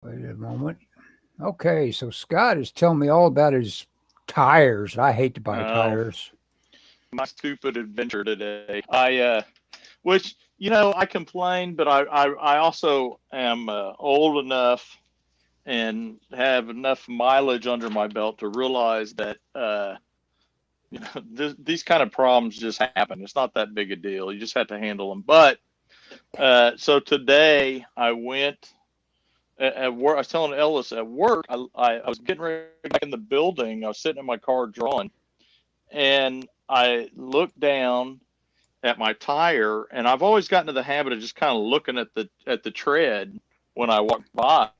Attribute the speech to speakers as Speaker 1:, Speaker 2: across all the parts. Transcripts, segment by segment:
Speaker 1: Wait a moment. Okay, so Scott is telling me all about his tires. I hate to buy
Speaker 2: Oh,
Speaker 1: tires.
Speaker 2: my stupid adventure today. Which I complain, but I also am old enough and have enough mileage under my belt to realize that these kind of problems just happen. It's not that big a deal. You just have to handle them. But so today I went at work. I was telling Ellis at work. I was getting ready back in the building. I was sitting in my car drawing, and I looked down at my tire, and I've always gotten to the habit of just kind of looking at the tread when I walk by.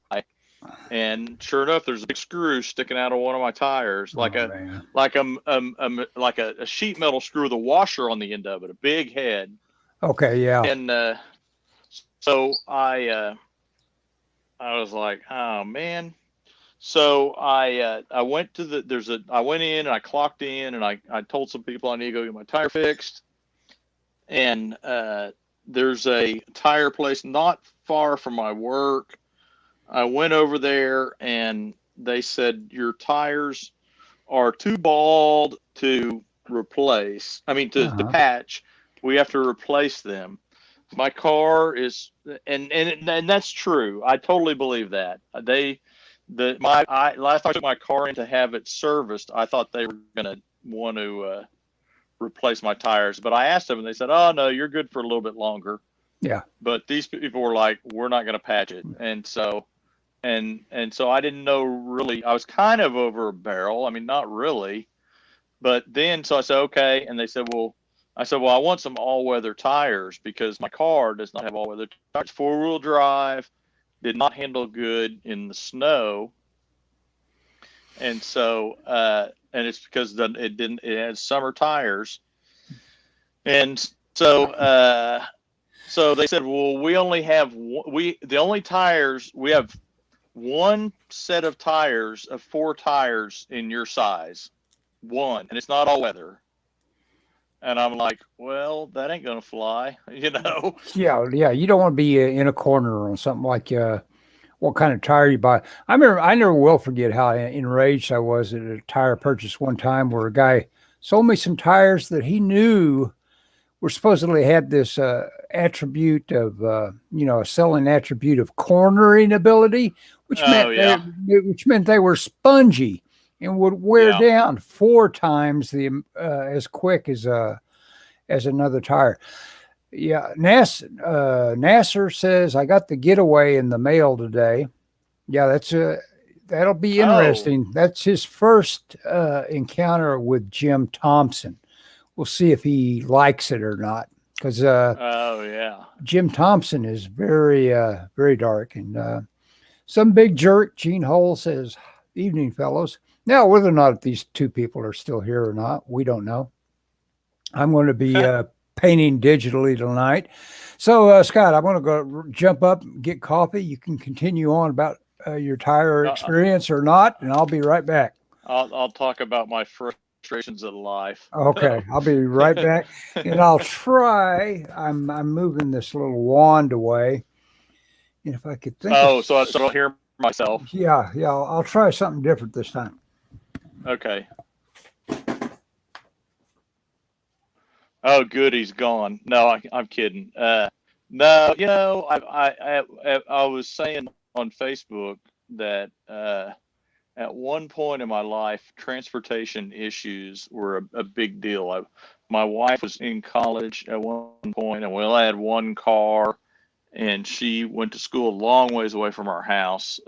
Speaker 2: And sure enough, there's a big screw sticking out of one of my tires,
Speaker 1: Oh man.
Speaker 2: like a sheet metal screw with a washer on the end of it, a big head.
Speaker 1: Okay, yeah.
Speaker 2: And so I was like, oh man. So I went to I went in and I clocked in and I told some people I need to go get my tire fixed. And there's a tire place not far from my work. I went over there and they said your tires are too bald to replace. I mean to
Speaker 1: Uh-huh.
Speaker 2: patch. We have to replace them. My car is, and that's true. I totally believe that. Last time I took my car in to have it serviced, I thought they were gonna want to replace my tires, but I asked them and they said, "Oh no, you're good for a little bit longer."
Speaker 1: Yeah.
Speaker 2: But these people were like, "We're not going to patch it," and so I didn't know really. I was kind of over a barrel. I mean, not really, but then so I said, "Okay," and they said, "Well." I said, "Well, I want some all-weather tires because my car does not have all-weather tires. Four-wheel drive did not handle good in the snow, and so and it's because it didn't. It had summer tires, and so they said, well, we only have the only tires we have one set of tires of four tires in your size, one, and it's not all weather." And I'm like, well, that ain't gonna fly, you know.
Speaker 1: Yeah, yeah. You don't want to be in a corner on something like what kind of tire you buy. I never will forget how enraged I was at a tire purchase one time where a guy sold me some tires that he knew were supposedly had this attribute of, a selling attribute of cornering ability,
Speaker 2: Oh yeah,
Speaker 1: which meant they were spongy and would wear
Speaker 2: yeah.
Speaker 1: down four times the as quick as another tire. Yeah, Nasser says I got the getaway in the mail today. Yeah, that'll be
Speaker 2: Oh,
Speaker 1: interesting. That's his first encounter with Jim Thompson. We'll see if he likes it or not, because
Speaker 2: oh yeah.
Speaker 1: Jim Thompson is very dark and some big jerk. Gene Hole says, "Evening, fellows." Now, whether or not these two people are still here or not, we don't know. I'm going to be painting digitally tonight. So, Scott, I'm going to go jump up, get coffee. You can continue on about your tire
Speaker 2: uh,
Speaker 1: experience or not, and I'll be right back.
Speaker 2: I'll talk about my frustrations of life.
Speaker 1: Okay, I'll be right back, and I'll try. I'm moving this little wand away, and if I could think of,
Speaker 2: Oh, so I don't hear myself.
Speaker 1: yeah, I'll try something different this time.
Speaker 2: Okay. Oh, good, he's gone. No, I'm kidding. No, I was saying on Facebook that at one point in my life, transportation issues were a big deal. My wife was in college at one point, and we only had one car, and she went to school a long ways away from our house,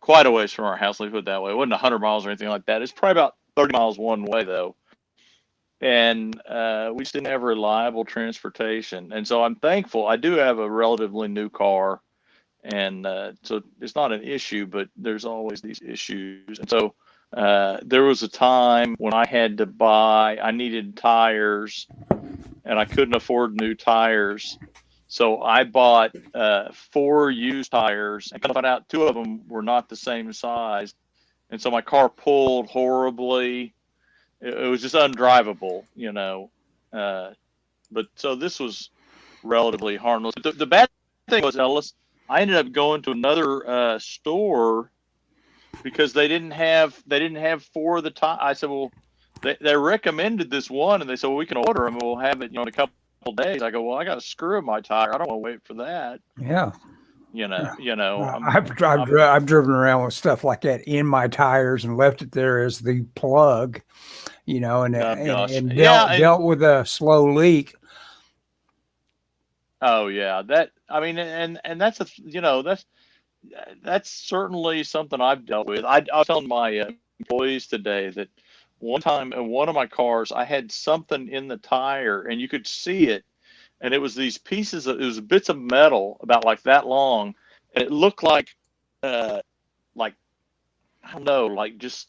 Speaker 2: quite a ways from our house. Let me put it that way. It wasn't 100 miles or anything like that. It's probably about 30 miles one way though, and we just didn't have reliable transportation. And so I'm thankful. I do have a relatively new car, and so it's not an issue, but there's always these issues. And so there was a time when I needed tires, and I couldn't afford new tires. So I bought four used tires, and found out two of them were not the same size. And so my car pulled horribly. It was just undrivable, you know. But so this was relatively harmless. But the bad thing was, Ellis, I ended up going to another store because they didn't have 4 of the tires. I said, well, they recommended this one, and they said, well, we can order them and we'll have it, in a couple days. I go, well, I got a screw in my tire. I don't want to wait for that.
Speaker 1: Yeah.
Speaker 2: I'm
Speaker 1: I've driven around with stuff like that in my tires and left it there as the plug, and
Speaker 2: oh, gosh.
Speaker 1: and
Speaker 2: Yeah,
Speaker 1: dealt with a slow leak.
Speaker 2: oh yeah, and that's certainly something I've dealt with. I was telling my employees today that one time in one of my cars, I had something in the tire, and you could see it, and it was these it was bits of metal about like that long, and it looked like I don't know, like just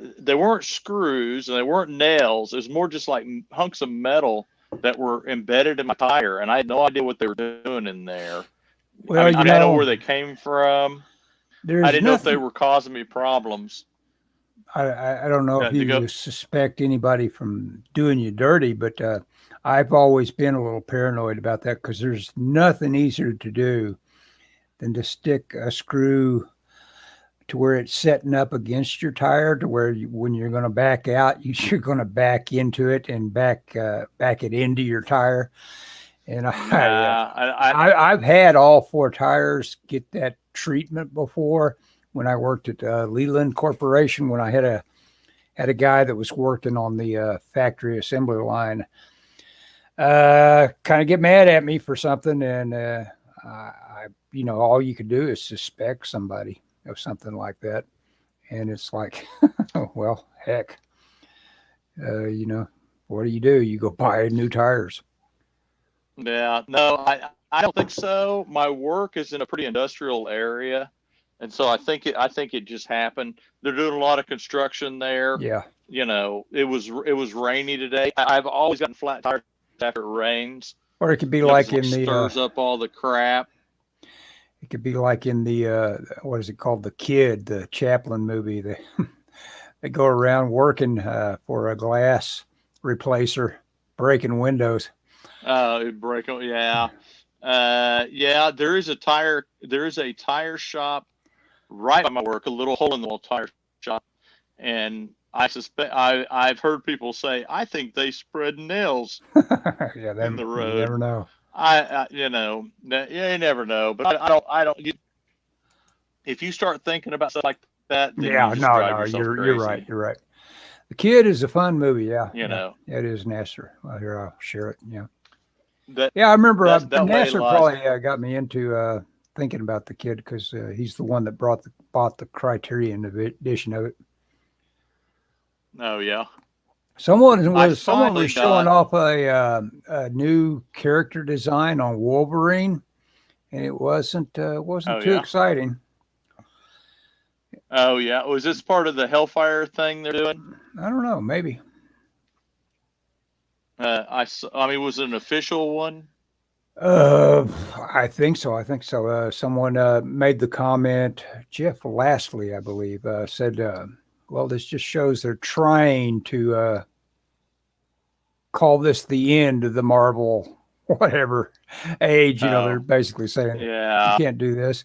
Speaker 2: they weren't screws and they weren't nails. It was more just like hunks of metal that were embedded in my tire, and I had no idea what they were doing in there.
Speaker 1: Well,
Speaker 2: I didn't know where they came from. I didn't know if they were causing me problems.
Speaker 1: I don't know if you suspect anybody from doing you dirty, but I've always been a little paranoid about that because there's nothing easier to do than to stick a screw to where it's setting up against your tire, to where when you're going to back out, you're going to back into it and back it into your tire. And I've had all 4 tires get that treatment before when I worked at Leland Corporation, when I had a guy that was working on the factory assembly line kind of get mad at me for something, and all you could do is suspect somebody of something like that, and it's like, well, heck, what do? You go buy new tires.
Speaker 2: Yeah, no, I don't think so. My work is in a pretty industrial area, and so I think it just happened. They're doing a lot of construction there.
Speaker 1: Yeah.
Speaker 2: It was rainy today. I've always gotten flat tires after it rains.
Speaker 1: Or it could be like in the
Speaker 2: stirs up all the crap.
Speaker 1: It could be like in the what is it called? The Kid, the Chaplin movie. They go around working for a glass replacer, breaking windows.
Speaker 2: Yeah. Yeah, there is a tire shop right by my work, a little hole in the wall tire shop. And I suspect I've heard people say, I think they spread nails
Speaker 1: yeah,
Speaker 2: in the road.
Speaker 1: You never know.
Speaker 2: You never know, but I don't, if you start thinking about stuff like that, then
Speaker 1: yeah,
Speaker 2: you just
Speaker 1: no, you're right. You're right. The Kid is a fun movie. Yeah. It is Nasser. Well, here, I'll share it. Yeah. I remember Nasser probably got me into thinking about The Kid because he's the one that bought the Criterion edition of it.
Speaker 2: Oh yeah.
Speaker 1: Someone was showing off a new character design on Wolverine, and it wasn't too exciting.
Speaker 2: Oh yeah, was this part of the Hellfire thing they're doing?
Speaker 1: I don't know, maybe.
Speaker 2: I mean, was it an official one?
Speaker 1: I think so. Someone made the comment. Jeff Lastly, I believe, said, "Well, this just shows they're trying to call this the end of the Marvel whatever age." They're basically saying, you can't do this.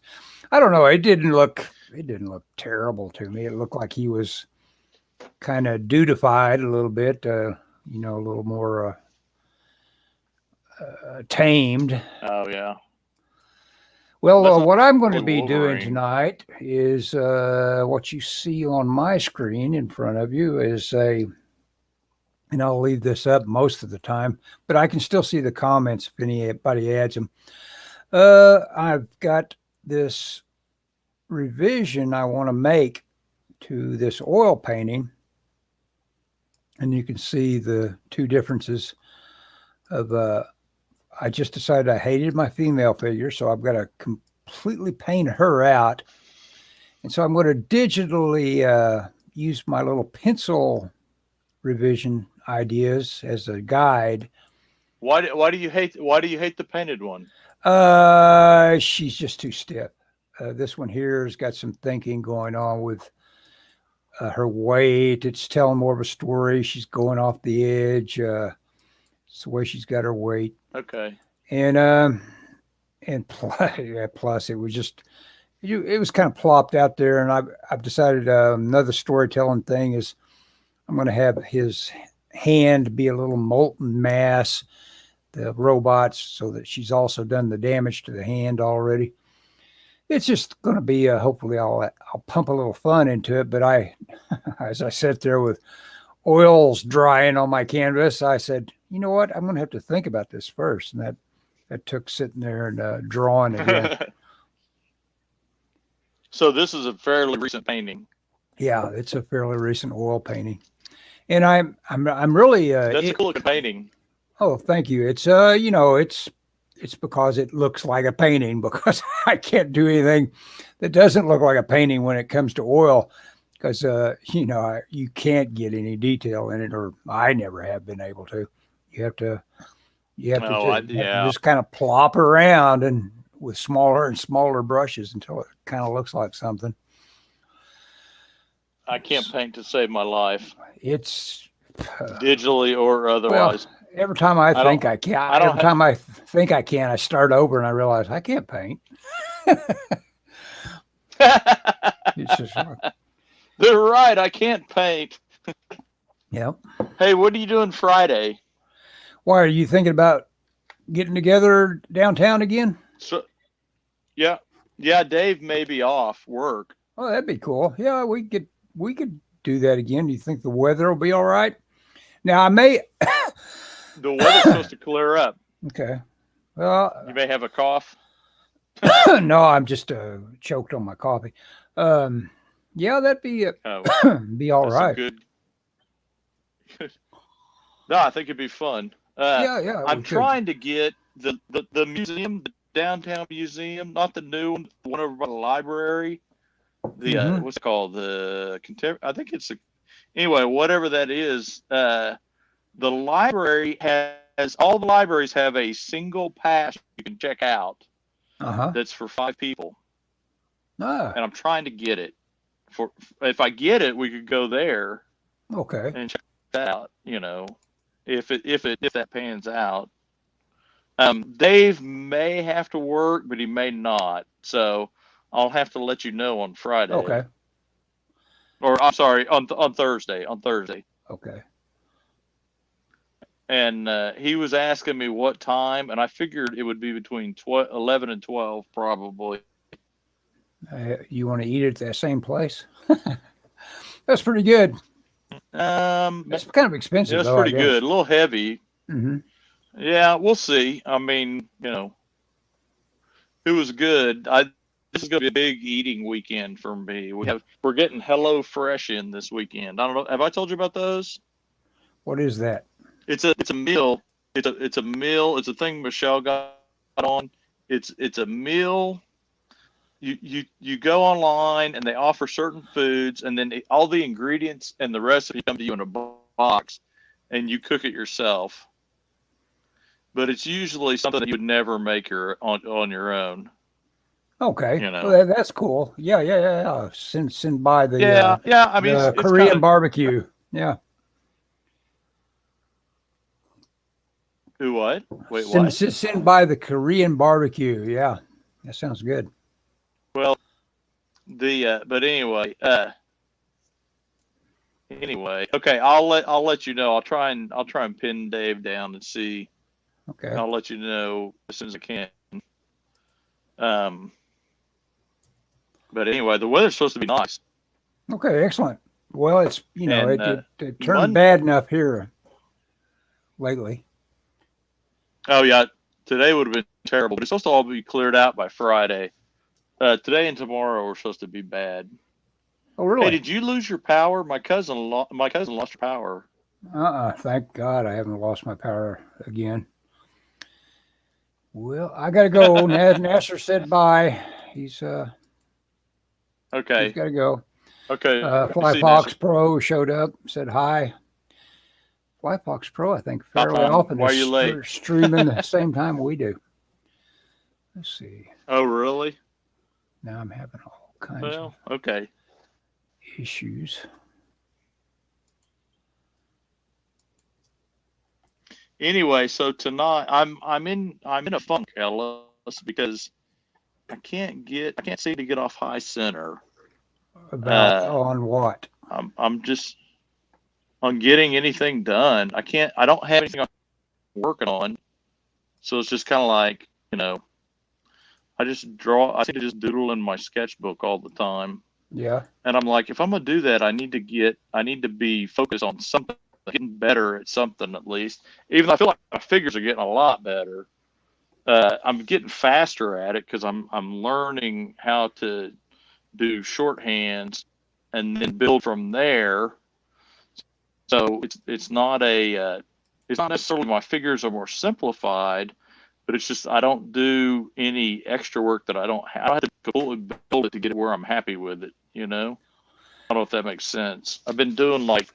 Speaker 1: I don't know. It didn't look terrible to me. It looked like he was kind of dudified a little bit, a little more tamed.
Speaker 2: Oh yeah.
Speaker 1: Well, what I'm going to be doing tonight is what you see on my screen in front of you is and I'll leave this up most of the time, but I can still see the comments if anybody adds them. I've got this revision I want to make to this oil painting, and you can see the 2 differences of I just decided I hated my female figure, so I've got to completely paint her out, and so I'm going to digitally use my little pencil revision ideas as a guide.
Speaker 2: Why do you hate the painted one?
Speaker 1: She's just too stiff. This one here has got some thinking going on with her weight. It's telling more of a story. She's going off the edge. It's the way she's got her weight.
Speaker 2: Okay.
Speaker 1: And And plus, yeah, plus it was just it was kind of plopped out there, and I've decided another storytelling thing is I'm going to have his hand be a little molten mass, the robots, so that she's also done the damage to the hand already. It's just going to be hopefully I'll pump a little fun into it, but I as I sat there with oils drying on my canvas, I said, you know what, I'm going to have to think about this first, and that took sitting there and drawing it in.
Speaker 2: So this is a fairly recent painting.
Speaker 1: Yeah, it's a fairly recent oil painting, and I'm really
Speaker 2: That's a cool looking painting.
Speaker 1: oh, thank you. It's it's because it looks like a painting, because I can't do anything that doesn't look like a painting when it comes to oil, because you can't get any detail in it, or I never have been able to. You have to just kind of plop around and with smaller and smaller brushes until it kind of looks like something.
Speaker 2: I can't paint to save my life.
Speaker 1: It's
Speaker 2: digitally or otherwise.
Speaker 1: Well, every time I think I can, I think I can, I start over and I realize I can't paint. It's just
Speaker 2: they're right. I can't paint.
Speaker 1: Yep.
Speaker 2: Hey, what are you doing Friday?
Speaker 1: Why, are you thinking about getting together downtown again?
Speaker 2: So, yeah. Dave may be off work.
Speaker 1: Oh, that'd be cool. Yeah, we could do that again. Do you think the weather will be all right? Now, I may.
Speaker 2: The weather's supposed to clear up.
Speaker 1: Okay. Well,
Speaker 2: you may have a cough.
Speaker 1: No, I'm just choked on my coffee. Yeah, that'd be be all right.
Speaker 2: Good. No, I think it'd be fun.
Speaker 1: Yeah.
Speaker 2: I'm trying to get the museum, the downtown museum, not the new one over by the library. The what's it called? The I think it's anyway, whatever that is. The library has all the libraries have a single pass you can check out. That's for 5 people. And I'm trying to get it. If I get it, we could go there.
Speaker 1: Okay.
Speaker 2: And check that out. If that pans out. Dave may have to work, but he may not. So I'll have to let you know on Friday.
Speaker 1: Okay.
Speaker 2: Or I'm sorry, on Thursday. On Thursday.
Speaker 1: Okay.
Speaker 2: And he was asking me what time, and I figured it would be between 11 and 12, probably.
Speaker 1: You want to eat at that same place? That's pretty good. It's kind of expensive.
Speaker 2: That's pretty good. A little heavy.
Speaker 1: Mm-hmm.
Speaker 2: Yeah, we'll see. I mean, it was good. This is going to be a big eating weekend for me. We're getting Hello Fresh in this weekend. I don't know. Have I told you about those?
Speaker 1: What is that?
Speaker 2: It's a meal. It's a meal. It's a thing Michelle got on. It's a meal. You go online and they offer certain foods, and then all the ingredients and the recipe come to you in a box, and you cook it yourself. But it's usually something that you would never make on your own.
Speaker 1: Okay, well, that's cool. Yeah. Send by the
Speaker 2: I mean,
Speaker 1: the Korean barbecue. Yeah.
Speaker 2: Who what? Wait,
Speaker 1: what?
Speaker 2: Send
Speaker 1: by the Korean barbecue. Yeah, that sounds good.
Speaker 2: Well, but anyway, okay. I'll let you know. I'll try and pin Dave down and see.
Speaker 1: Okay.
Speaker 2: I'll let you know as soon as I can. But anyway, the weather's supposed to be nice.
Speaker 1: Okay, excellent. Well, it's it turned bad enough here lately.
Speaker 2: Oh yeah, today would have been terrible, but it's supposed to all be cleared out by Friday. Today and tomorrow are supposed to be bad.
Speaker 1: Oh really?
Speaker 2: Hey, did you lose your power? My cousin lost her power.
Speaker 1: Thank God I haven't lost my power again. Well, I gotta go. Nasser said bye. He's
Speaker 2: okay.
Speaker 1: He's gotta go.
Speaker 2: Okay.
Speaker 1: Fly Fox Pro showed up, said hi. Fly Fox Pro, I think, fairly often
Speaker 2: Why are you late?
Speaker 1: Streaming the same time we do. Let's see.
Speaker 2: Oh, really?
Speaker 1: Now I'm having all kinds of issues.
Speaker 2: Anyway, so tonight I'm in a funk, Ella. because I can't seem to get off high center.
Speaker 1: About on what?
Speaker 2: I'm just on getting anything done. I don't have anything I'm working on. So it's just kind of like, I seem to just doodle in my sketchbook all the time.
Speaker 1: Yeah.
Speaker 2: And I'm like, if I'm going to do that, I need to be focused on something, getting better at something at least. Even though I feel like my figures are getting a lot better. I'm getting faster at it because I'm learning how to do shorthands and then build from there. So it's not necessarily my figures are more simplified, but it's just I don't do any extra work that I don't have to completely build it to get it where I'm happy with it. I don't know if that makes sense. I've been doing like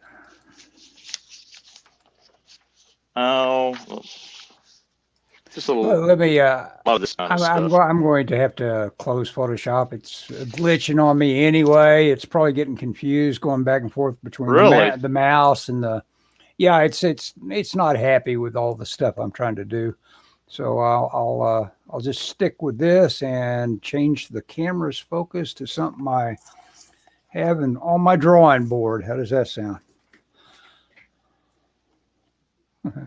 Speaker 2: just a little.
Speaker 1: Let me.
Speaker 2: A lot of this kind of stuff.
Speaker 1: I'm going to have to close Photoshop. It's glitching on me anyway. It's probably getting confused, going back and forth between the mouse and the. Yeah, it's not happy with all the stuff I'm trying to do. So I'll just stick with this and change the camera's focus to something I have on my drawing board. How does that sound?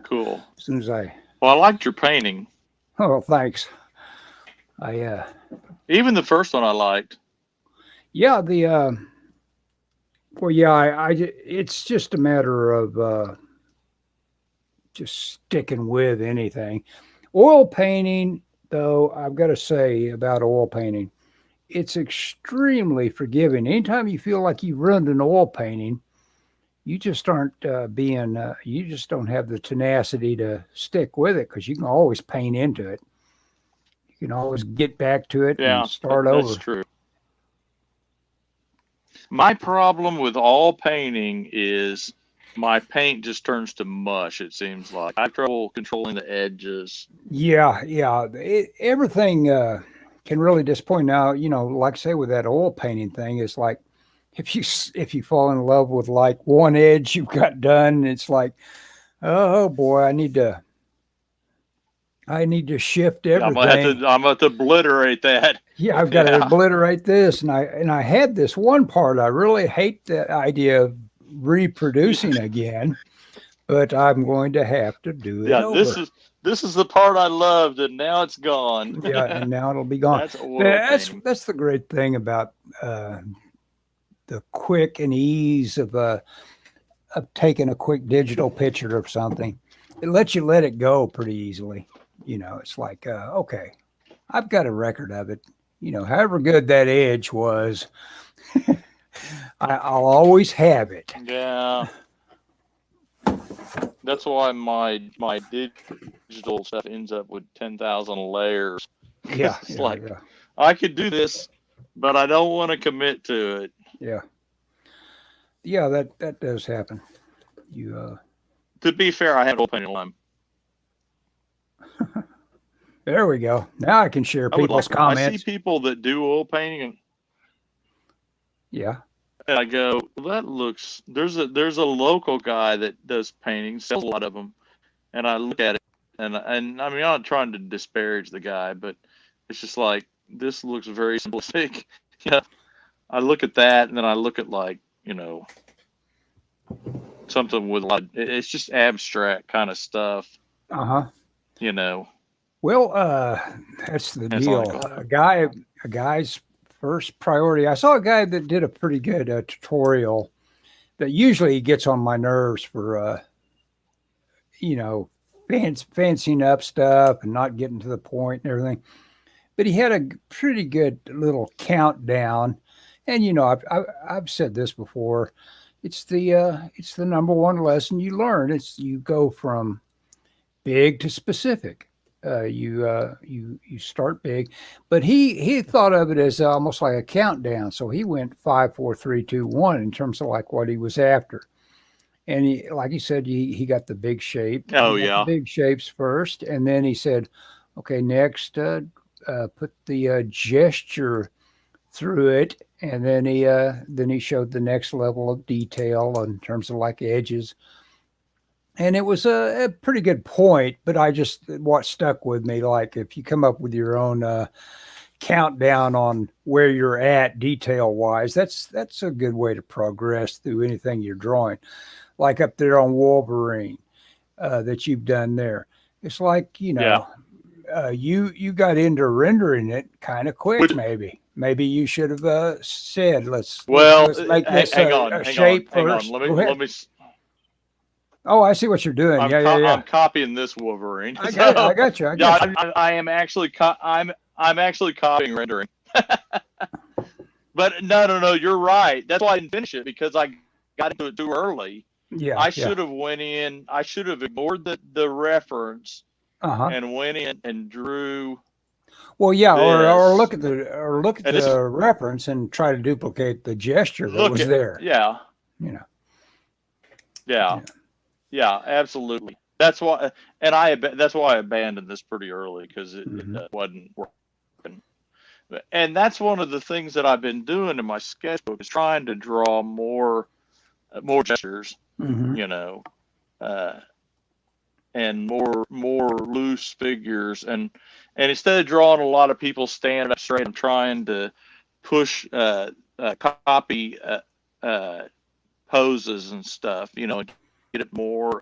Speaker 2: Cool.
Speaker 1: As soon as I.
Speaker 2: Well, I liked your painting.
Speaker 1: Oh, thanks.
Speaker 2: Even the first one I liked.
Speaker 1: Yeah, it's just a matter of just sticking with anything. Oil painting, though, I've got to say about oil painting, it's extremely forgiving. Anytime you feel like you've ruined an oil painting, you just aren't you just don't have the tenacity to stick with it because you can always paint into it. You can always get back to it and start over.
Speaker 2: That's true. My problem with all painting is my paint just turns to mush, it seems like. I have trouble controlling the edges.
Speaker 1: Yeah. Everything can really disappoint. Now, like I say, with that oil painting thing, it's like if you fall in love with like one edge you've got done, it's like, oh boy, I need to shift everything.
Speaker 2: I'm going to obliterate that.
Speaker 1: Yeah, I've got to obliterate this. And I had this one part I really hate the idea of reproducing again, but I'm going to have to do it over.
Speaker 2: This is the part I loved, and now it's gone.
Speaker 1: Yeah, and now it'll be gone. That's the great thing about the quick and ease of taking a quick digital picture of something. It lets you let it go pretty easily. It's like, okay, I've got a record of it. However good that edge was, I'll always have it.
Speaker 2: Yeah. That's why my digital stuff ends up with 10,000 layers.
Speaker 1: Yeah.
Speaker 2: I could do this, but I don't want to commit to it.
Speaker 1: Yeah. Yeah, that does happen.
Speaker 2: To be fair, I have oil painting line.
Speaker 1: There we go. Now I can share people's comments.
Speaker 2: I see people that do oil painting, and
Speaker 1: yeah,
Speaker 2: and I go, well, that looks. There's a local guy that does painting, sells a lot of them, and I look at it, and I mean, I'm not trying to disparage the guy, but it's just like this looks very simplistic. Yeah, I look at that, and then I look at something with a lot. It's just abstract kind of stuff.
Speaker 1: Well, that's the deal. A guy's first priority. I saw a guy that did a pretty good tutorial that usually gets on my nerves for, fancying up stuff and not getting to the point and everything. But he had a pretty good little countdown. And, I've said this before. It's the number one lesson you learn. You go from big to specific. You start big, but he thought of it as almost like a countdown. So he went 5, 4, 3, 2, 1 in terms of like what he was after. And like he said, he got the big shape.
Speaker 2: Oh yeah,
Speaker 1: big shapes first, and then he said, okay, next put the gesture through it, and then he showed the next level of detail in terms of like edges. And it was a pretty good point, but what stuck with me, like if you come up with your own countdown on where you're at detail wise, that's a good way to progress through anything you're drawing. Like up there on Wolverine that you've done there. It's like,
Speaker 2: Yeah.
Speaker 1: You got into rendering it kind of quick.
Speaker 2: Would-
Speaker 1: Maybe you should have said, let's
Speaker 2: Well,
Speaker 1: make this
Speaker 2: hang on,
Speaker 1: a
Speaker 2: hang
Speaker 1: shape
Speaker 2: on, hang on.
Speaker 1: first. Go ahead.
Speaker 2: Let me.
Speaker 1: Oh, I see what you're doing.
Speaker 2: I'm copying this Wolverine.
Speaker 1: I got you.
Speaker 2: I am actually I'm actually copying rendering. But no, you're right. That's why I didn't finish it, because I got into it too early.
Speaker 1: Yeah.
Speaker 2: I should have went in. I should have ignored the reference and went in and drew.
Speaker 1: Well, yeah, or
Speaker 2: this.
Speaker 1: look at the reference and try to duplicate the gesture that was there.
Speaker 2: Yeah.
Speaker 1: You know.
Speaker 2: Yeah, absolutely. That's why, and that's why I abandoned this pretty early, because it wasn't working. And that's one of the things that I've been doing in my sketchbook, is trying to draw more gestures, you know, and more loose figures, and instead of drawing a lot of people standing up straight, I'm trying to push copy poses and stuff, you know, get it more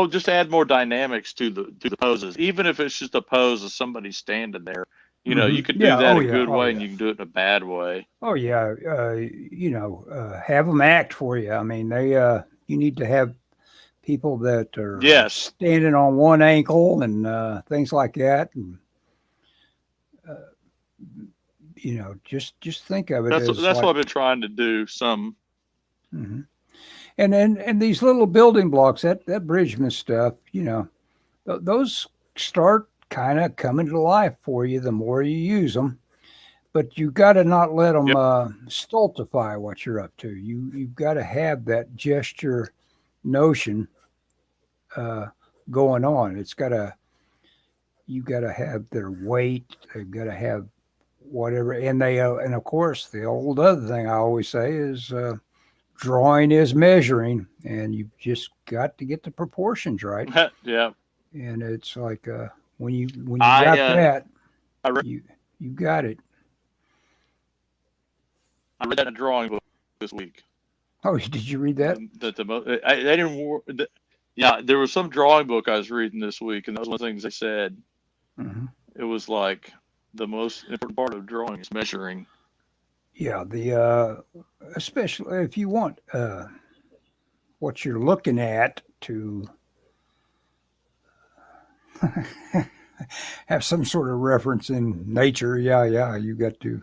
Speaker 2: just add more dynamics to the poses, even if it's just a pose of somebody standing there. You know, you could do that a good way, and you can do it in a bad way.
Speaker 1: Oh yeah, have them act for you. I mean, you need to have people that are standing on one ankle and things like that, and just think of it.
Speaker 2: That's what I've been trying to do. Some.
Speaker 1: Mm-hmm. And these little building blocks, that Bridgman stuff, those start kind of coming to life for you the more you use them. But you got to not let them stultify what you're up to. You've got to have that gesture notion going on. You got to have their weight. They've got to have whatever. And and of course, the old other thing I always say is drawing is measuring, and you've just got to get the proportions right.
Speaker 2: Yeah.
Speaker 1: And it's like when you got that, you got it.
Speaker 2: I read that in a drawing book this week.
Speaker 1: Oh, did you read that?
Speaker 2: There was some drawing book I was reading this week, and that was one of the things they said. Mm-hmm. It was like the most important part of drawing is measuring.
Speaker 1: Yeah, especially if you want what you're looking at to have some sort of reference in nature. Yeah, you got to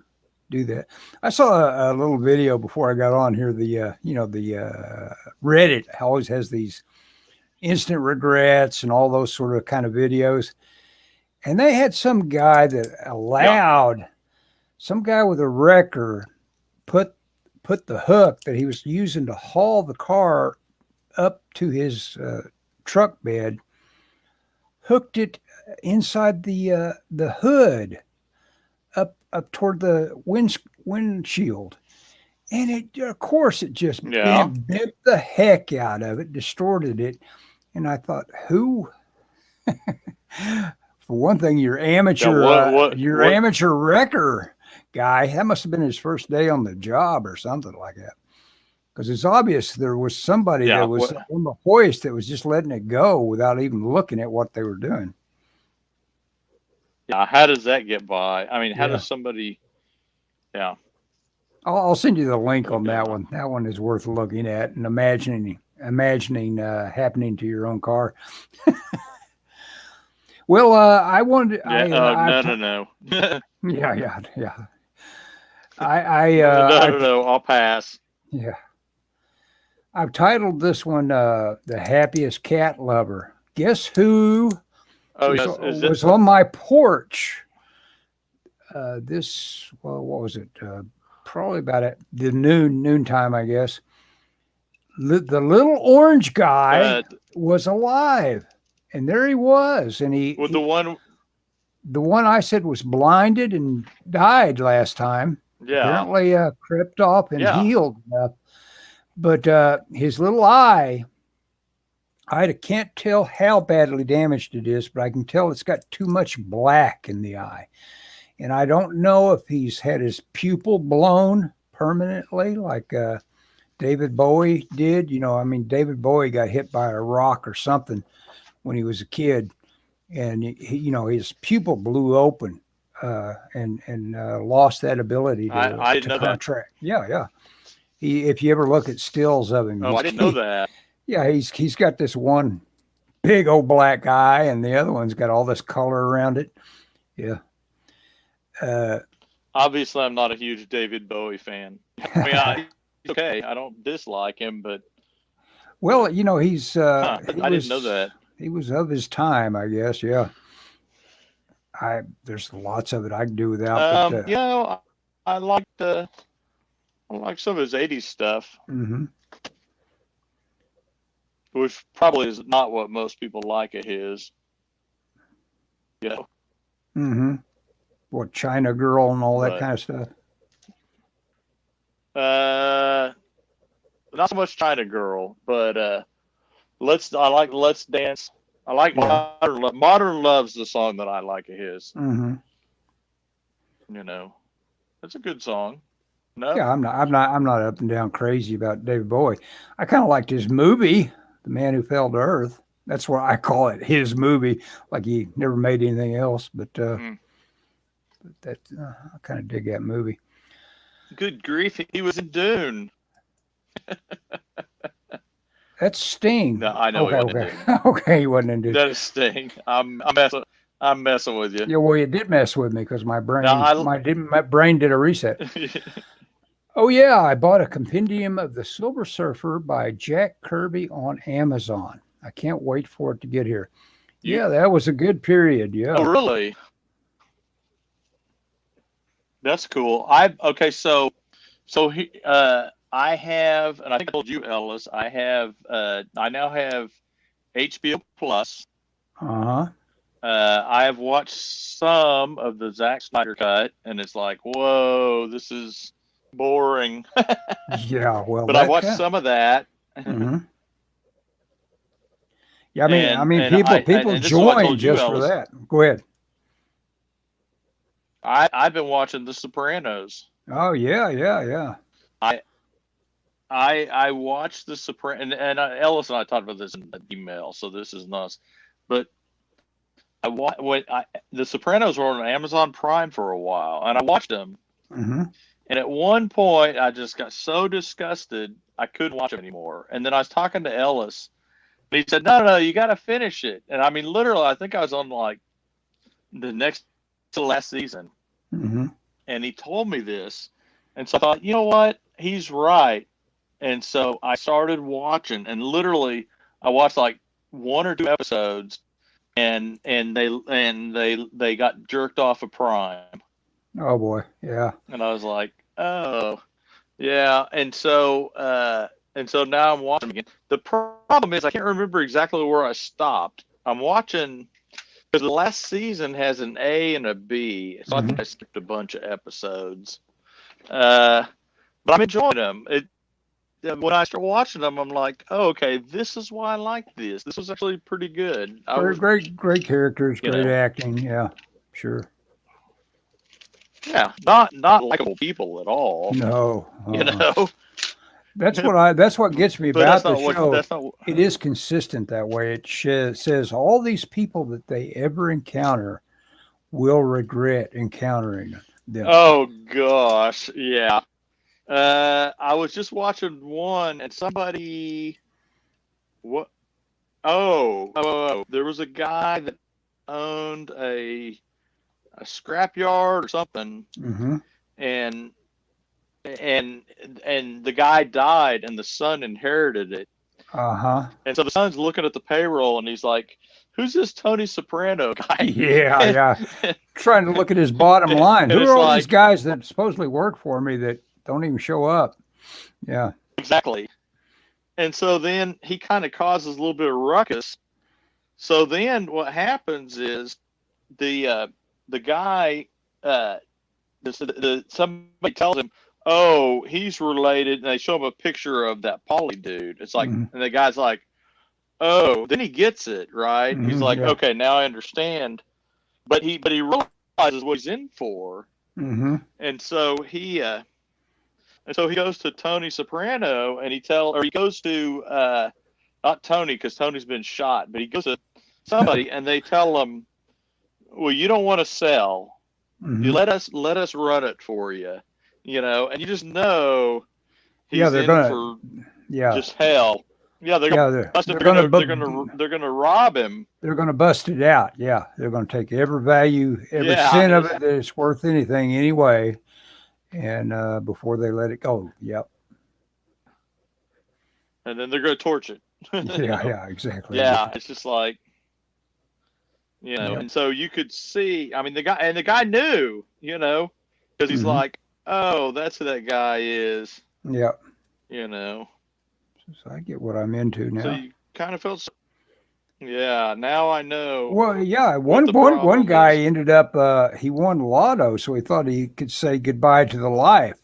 Speaker 1: do that. I saw a little video before I got on here. The Reddit always has these instant regrets and all those sort of kind of videos, and they had some guy that allowed some guy with a wrecker put the hook that he was using to haul the car up to his truck bed, hooked it inside the hood up toward the windshield, and it just bent the heck out of it, distorted it. And I thought, who? For one thing, your amateur amateur wrecker guy, that must have been his first day on the job or something like that. Because it's obvious there was somebody that was on the hoist that was just letting it go without even looking at what they were doing.
Speaker 2: Yeah, how does that get by? I mean, how does somebody? Yeah,
Speaker 1: I'll send you the link on that one. That one is worth looking at and imagining happening to your own car. Well, I wanted.
Speaker 2: No.
Speaker 1: Yeah.
Speaker 2: No. I'll pass.
Speaker 1: Yeah. I've titled this one "The Happiest Cat Lover." Guess who was on my porch? What was it? Probably about at the noontime, I guess. The little orange guy was alive, and there he was, and the one I said was blinded and died last time.
Speaker 2: Yeah,
Speaker 1: apparently crept off and healed enough. But his little eye I can't tell how badly damaged it is, but I can tell it's got too much black in the eye. And I don't know if he's had his pupil blown permanently, like David Bowie did. I mean, David Bowie got hit by a rock or something when he was a kid, and his pupil blew open and lost that ability
Speaker 2: I didn't
Speaker 1: to
Speaker 2: know
Speaker 1: contract. Yeah, yeah. If you ever look at stills of him,
Speaker 2: that. Oh, I didn't know that.
Speaker 1: Yeah, he's got this one big old black eye, and the other one's got all this color around it. Yeah.
Speaker 2: Obviously, I'm not a huge David Bowie fan. I mean, he's okay. I don't dislike him, but
Speaker 1: well, he's
Speaker 2: I didn't know that.
Speaker 1: He was of his time, I guess. Yeah. There's lots of it I can do without. But,
Speaker 2: I like some of his '80s stuff, which probably is not what most people like of his.
Speaker 1: What, China Girl and all that kind of stuff.
Speaker 2: Not so much China Girl, but Let's Dance. I like Modern Love. Modern Love's the song that I like of his. It's a good song. No?
Speaker 1: Yeah, I'm not up and down crazy about David Bowie. I kind of liked his movie, The Man Who Fell to Earth. That's what I call it, his movie. Like he never made anything else, but I kind of dig that movie.
Speaker 2: Good grief, he was in Dune.
Speaker 1: That's Sting.
Speaker 2: No, I know.
Speaker 1: Okay. Okay, he wasn't in Dune.
Speaker 2: That is Sting. I'm messing with you.
Speaker 1: Yeah, well, you did mess with me because my brain did a reset. Oh yeah, I bought a compendium of The Silver Surfer by Jack Kirby on Amazon. I can't wait for it to get here. Yeah, that was a good period. Yeah.
Speaker 2: Oh, really? That's cool. I have, and I think I told you, Ellis, I now have HBO Plus. I have watched some of the Zack Snyder cut, and it's like, whoa, this is boring.
Speaker 1: Yeah, well,
Speaker 2: but I watched some of that.
Speaker 1: Yeah, I mean, people join just for that. Go ahead.
Speaker 2: I've been watching The Sopranos.
Speaker 1: Oh yeah.
Speaker 2: I watched The Sopranos, and Ellis and I talked about this in an email, so this is nuts. But The Sopranos were on Amazon Prime for a while, and I watched them. And at one point, I just got so disgusted, I couldn't watch them anymore. And then I was talking to Ellis, and he said, no, you got to finish it. And I mean, literally, I think I was on like the next to last season. And he told me this. And so I thought, you know what? He's right. And so I started watching, and literally I watched like 1 or 2 episodes, and they got jerked off of Prime.
Speaker 1: Oh boy, yeah.
Speaker 2: And I was like, oh, yeah. And so now I'm watching again. The problem is I can't remember exactly where I stopped. I'm watching because the last season has an A and a B, so I think I skipped a bunch of episodes. But I'm enjoying them. When I start watching them, I'm like, oh, okay, this is why I like this. This was actually pretty good.
Speaker 1: Great characters, great acting. Yeah, sure.
Speaker 2: Yeah, not likable people at all.
Speaker 1: No,
Speaker 2: That's
Speaker 1: what gets me about the show. It is consistent that way. It says all these people that they ever encounter will regret encountering them.
Speaker 2: Oh gosh, yeah. I was just watching one, and somebody, what? Oh, there was a guy that owned a scrapyard or something, and the guy died, and the son inherited it. And so the son's looking at the payroll, and he's like, "Who's this Tony Soprano guy?"
Speaker 1: Yeah. Trying to look at his bottom line. Who are all these guys that supposedly work for me that don't even show up? Yeah,
Speaker 2: exactly. And so then he kind of causes a little bit of ruckus. So then what happens is the guy, somebody tells him, oh, he's related, and they show him a picture of that Pauly dude. It's like, and the guy's like, oh, then he gets it, right? He's like,
Speaker 1: Yeah.
Speaker 2: okay, now I understand. But he realizes what he's in for.
Speaker 1: Mm-hmm.
Speaker 2: And so he goes to Tony Soprano and he goes to not Tony because Tony's been shot, but he goes to somebody and they tell him, well, you don't want to sell. You
Speaker 1: Mm-hmm.
Speaker 2: let us run it for you, and you just know
Speaker 1: Yeah,
Speaker 2: he's
Speaker 1: they're
Speaker 2: in
Speaker 1: gonna.
Speaker 2: for
Speaker 1: Yeah,
Speaker 2: just hell. Yeah, they're
Speaker 1: yeah,
Speaker 2: gonna bust him.
Speaker 1: they're gonna
Speaker 2: They're gonna rob him.
Speaker 1: they're gonna bust it out. Yeah, they're gonna take every value, every
Speaker 2: Yeah,
Speaker 1: cent of it that it's worth anything anyway, and before they let it go. Yep.
Speaker 2: and then they're gonna torch it.
Speaker 1: Yeah, yeah, exactly.
Speaker 2: Yeah, it's just like
Speaker 1: Yep.
Speaker 2: and so you could see. I mean, the guy knew, because he's
Speaker 1: Mm-hmm.
Speaker 2: like, oh, that's who that guy is,
Speaker 1: Yep.
Speaker 2: you know.
Speaker 1: So I get what I'm into
Speaker 2: So
Speaker 1: now.
Speaker 2: you kind of felt, yeah. Now I know
Speaker 1: Well, yeah,
Speaker 2: what the
Speaker 1: one
Speaker 2: problem
Speaker 1: guy
Speaker 2: is.
Speaker 1: ended up he won lotto, so he thought he could say goodbye to the life,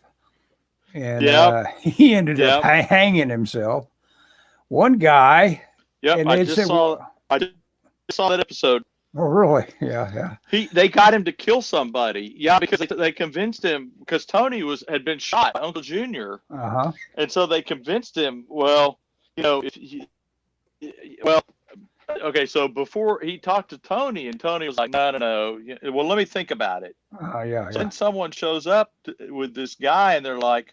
Speaker 1: and
Speaker 2: Yep,
Speaker 1: he ended up
Speaker 2: yep,
Speaker 1: hanging himself. One guy,
Speaker 2: yep.
Speaker 1: and they said, "Well,
Speaker 2: I just saw that episode.
Speaker 1: oh, really? Yeah, yeah,
Speaker 2: They got him to kill somebody. Yeah, because they convinced him because Tony had been shot by Uncle Junior,
Speaker 1: uh-huh,
Speaker 2: and so they convinced him. Well, if he, well, okay. So before he talked to Tony, and Tony was like, "No, no, no. Well, let me think about it."
Speaker 1: yeah,
Speaker 2: So
Speaker 1: yeah,
Speaker 2: then someone shows up with this guy, and they're like,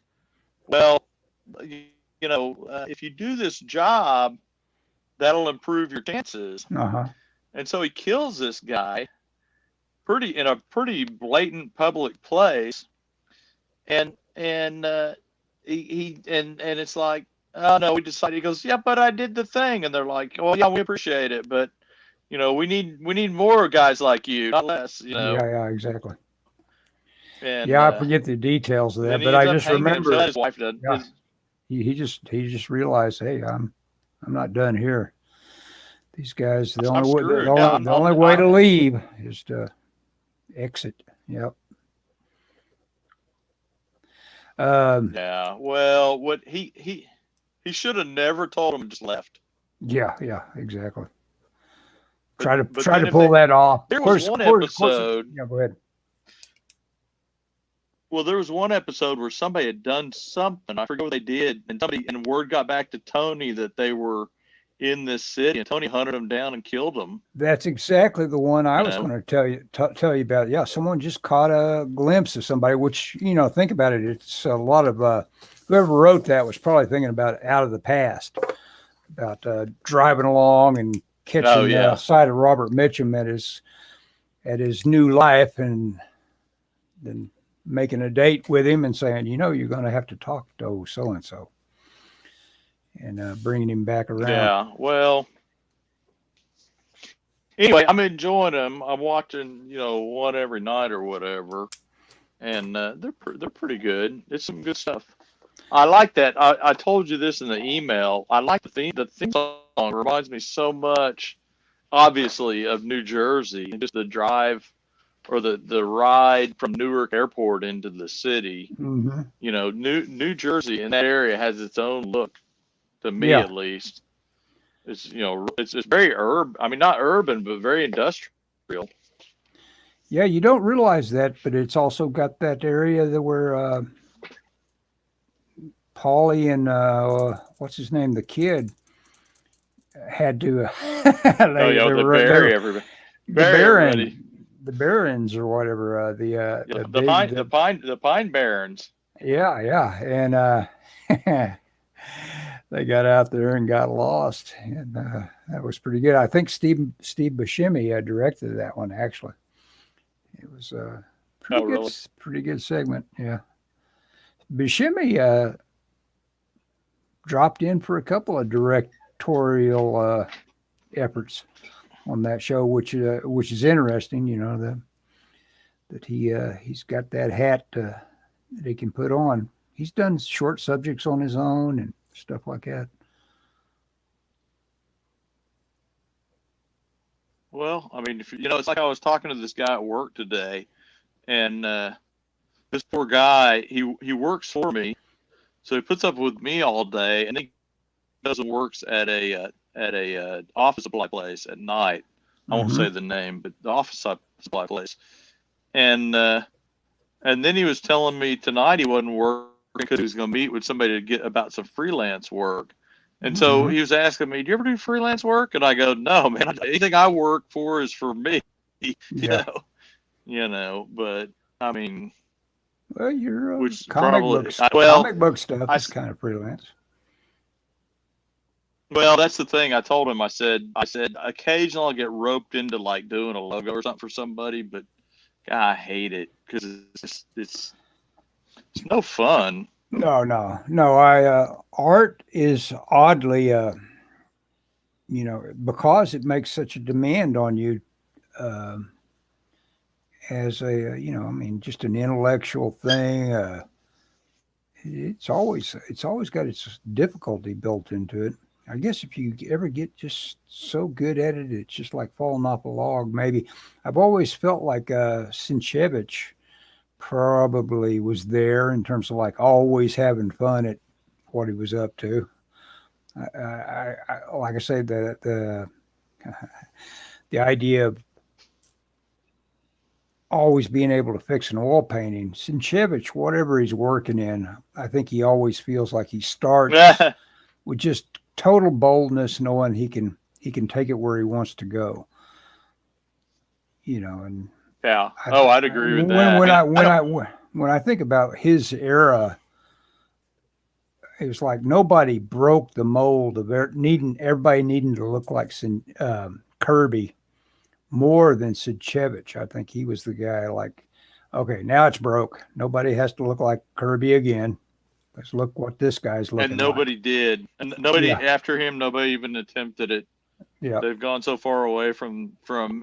Speaker 2: "Well, if you do this job, that'll improve your chances."
Speaker 1: uh-huh,
Speaker 2: And so he kills this guy in a pretty blatant public place, and and it's like, oh no, we decided. He goes, yeah, but I did the thing, and they're like, oh yeah, we appreciate it, but we need more guys like you, not less,
Speaker 1: yeah, yeah, exactly.
Speaker 2: And
Speaker 1: Yeah, I forget the details of
Speaker 2: then
Speaker 1: that,
Speaker 2: he
Speaker 1: but
Speaker 2: ends
Speaker 1: I
Speaker 2: up
Speaker 1: just
Speaker 2: hanging himself.
Speaker 1: remember,
Speaker 2: His wife did.
Speaker 1: yeah, he just realized, hey, I'm not done here. These guys,
Speaker 2: I'm screwed. Yeah,
Speaker 1: the only way to leave is to exit. Yep.
Speaker 2: Yeah. Well, what he should have never told him and just left.
Speaker 1: Yeah, yeah, exactly.
Speaker 2: But
Speaker 1: Try
Speaker 2: then
Speaker 1: to
Speaker 2: if
Speaker 1: pull that off.
Speaker 2: there was one episode.
Speaker 1: Yeah, go ahead.
Speaker 2: Well, there was one episode where somebody had done something. I forget what they did, and word got back to Tony that they were in this city, and Tony hunted them down and killed them.
Speaker 1: That's exactly the one I was going to tell you about. Yeah, someone just caught a glimpse of somebody, which think about it. It's a lot of whoever wrote that was probably thinking about out of the past, about driving along and catching sight of Robert Mitchum at his new life, and then making a date with him and saying, you're going to have to talk to so and so, and bringing him back around.
Speaker 2: Yeah, well, anyway, I'm enjoying them. I'm watching, one every night or whatever, and they're pretty good. It's some good stuff. I like that. I told you this in the email. I like the theme. The theme song reminds me so much, obviously, of New Jersey. Just the drive or the ride from Newark Airport into the city.
Speaker 1: Mm-hmm.
Speaker 2: New Jersey in that area has its own look, to me at least. It's it's very urban. I mean, not urban, but very industrial.
Speaker 1: Yeah, you don't realize that, but it's also got that area that where Paulie and what's his name, the kid, had to. The Barons or whatever.
Speaker 2: The Pine Barrens.
Speaker 1: Yeah, yeah, and they got out there and got lost, and that was pretty good. I think Steve Buscemi directed that one. Actually, it was pretty good segment. Yeah, Buscemi dropped in for a couple of directorial efforts on that show, which is interesting. That he's got that hat that he can put on. He's done short subjects on his own and stuff like that.
Speaker 2: Well, I mean, it's like I was talking to this guy at work today, and this poor guy, he works for me, so he puts up with me all day, and he works at a a office supply place at night. I won't say the name, but the office supply place. And then he was telling me tonight he wasn't working because he was going to meet with somebody to get about some freelance work. And so he was asking me, "Do you ever do freelance work?" And I go, "No, man. Anything I work for is for me." But I mean,
Speaker 1: well, you're
Speaker 2: which
Speaker 1: comic
Speaker 2: probably
Speaker 1: books.
Speaker 2: well,
Speaker 1: Comic book stuff is kind of freelance.
Speaker 2: Well, that's the thing. I told him. I said, occasionally I'll get roped into like doing a logo or something for somebody, but God, I hate it because it's no fun.
Speaker 1: No. Art is oddly, because it makes such a demand on you, as just an intellectual thing. It's always got its difficulty built into it. I guess if you ever get just so good at it, it's just like falling off a log. Maybe I've always felt like Sienkiewicz probably was there in terms of like always having fun at what he was up to. I like I say, the idea of always being able to fix an oil painting. Sienkiewicz, whatever he's working in, I think he always feels like he starts with just total boldness, knowing he can take it where he wants to go. And
Speaker 2: yeah. I'd agree with that.
Speaker 1: When I think about his era, it was like nobody broke the mold of everybody needing to look like Kirby more than Sienkiewicz. I think he was the guy like, okay, now it's broke. Nobody has to look like Kirby again. Let's look what this guy's looking.
Speaker 2: And nobody did. And nobody after him. Nobody even attempted it. Yeah, they've gone so far away from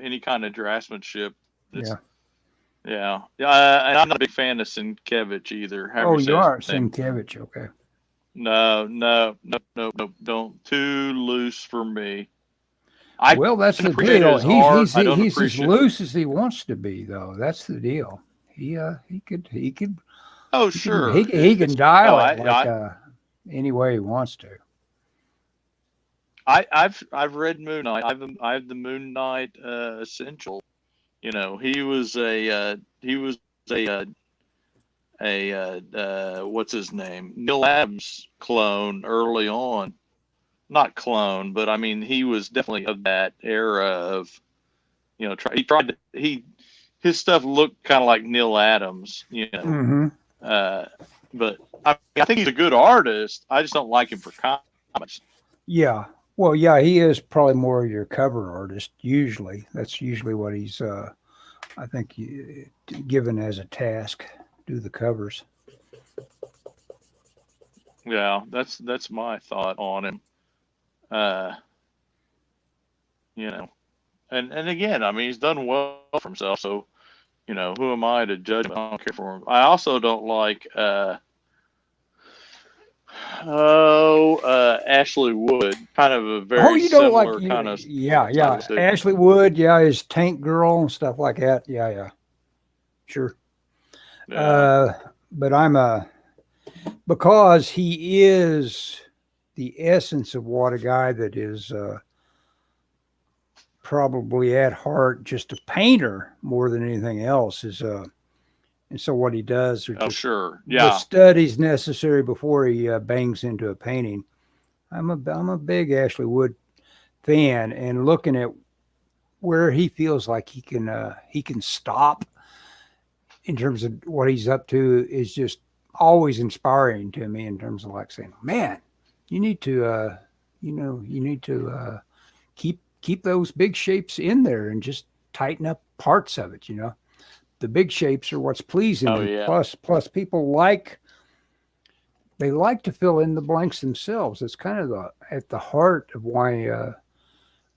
Speaker 2: any kind of draftsmanship. And I'm not a big fan of Sienkiewicz either.
Speaker 1: You are Sienkiewicz, okay?
Speaker 2: No, don't. Too loose for me.
Speaker 1: That's the deal. He's as loose as he wants to be, though. That's the deal. He could.
Speaker 2: Oh, sure.
Speaker 1: He can dial it any way he wants to.
Speaker 2: I've read Moon Knight. I have the Moon Knight Essential. He was a what's his name? Neil Adams clone early on. Not clone, but I mean he was definitely of that era of, his stuff looked kind of like Neil Adams, but I think he's a good artist. I just don't like him for comics.
Speaker 1: Yeah. Well, yeah, he is probably more your cover artist. Usually, that's usually what he's, I think, given as a task, do the covers.
Speaker 2: Yeah, that's my thought on him. And again, I mean, he's done well for himself. So, who am I to judge him? I don't care for him. I also don't like, Ashley Wood, kind of a very similar kind of.
Speaker 1: Yeah. Ashley Wood, his Tank Girl and stuff like that. Yeah. Sure. Yeah. But I'm because he is the essence of what a guy that is probably at heart just a painter more than anything else is. And so what he does are just the studies necessary before he bangs into a painting. I'm a big Ashley Wood fan, and looking at where he feels like he can stop in terms of what he's up to is just always inspiring to me in terms of like saying, man, you need to keep those big shapes in there and just tighten up parts of it, The big shapes are what's pleasing. Plus people like to fill in the blanks themselves. It's kind of at the heart of why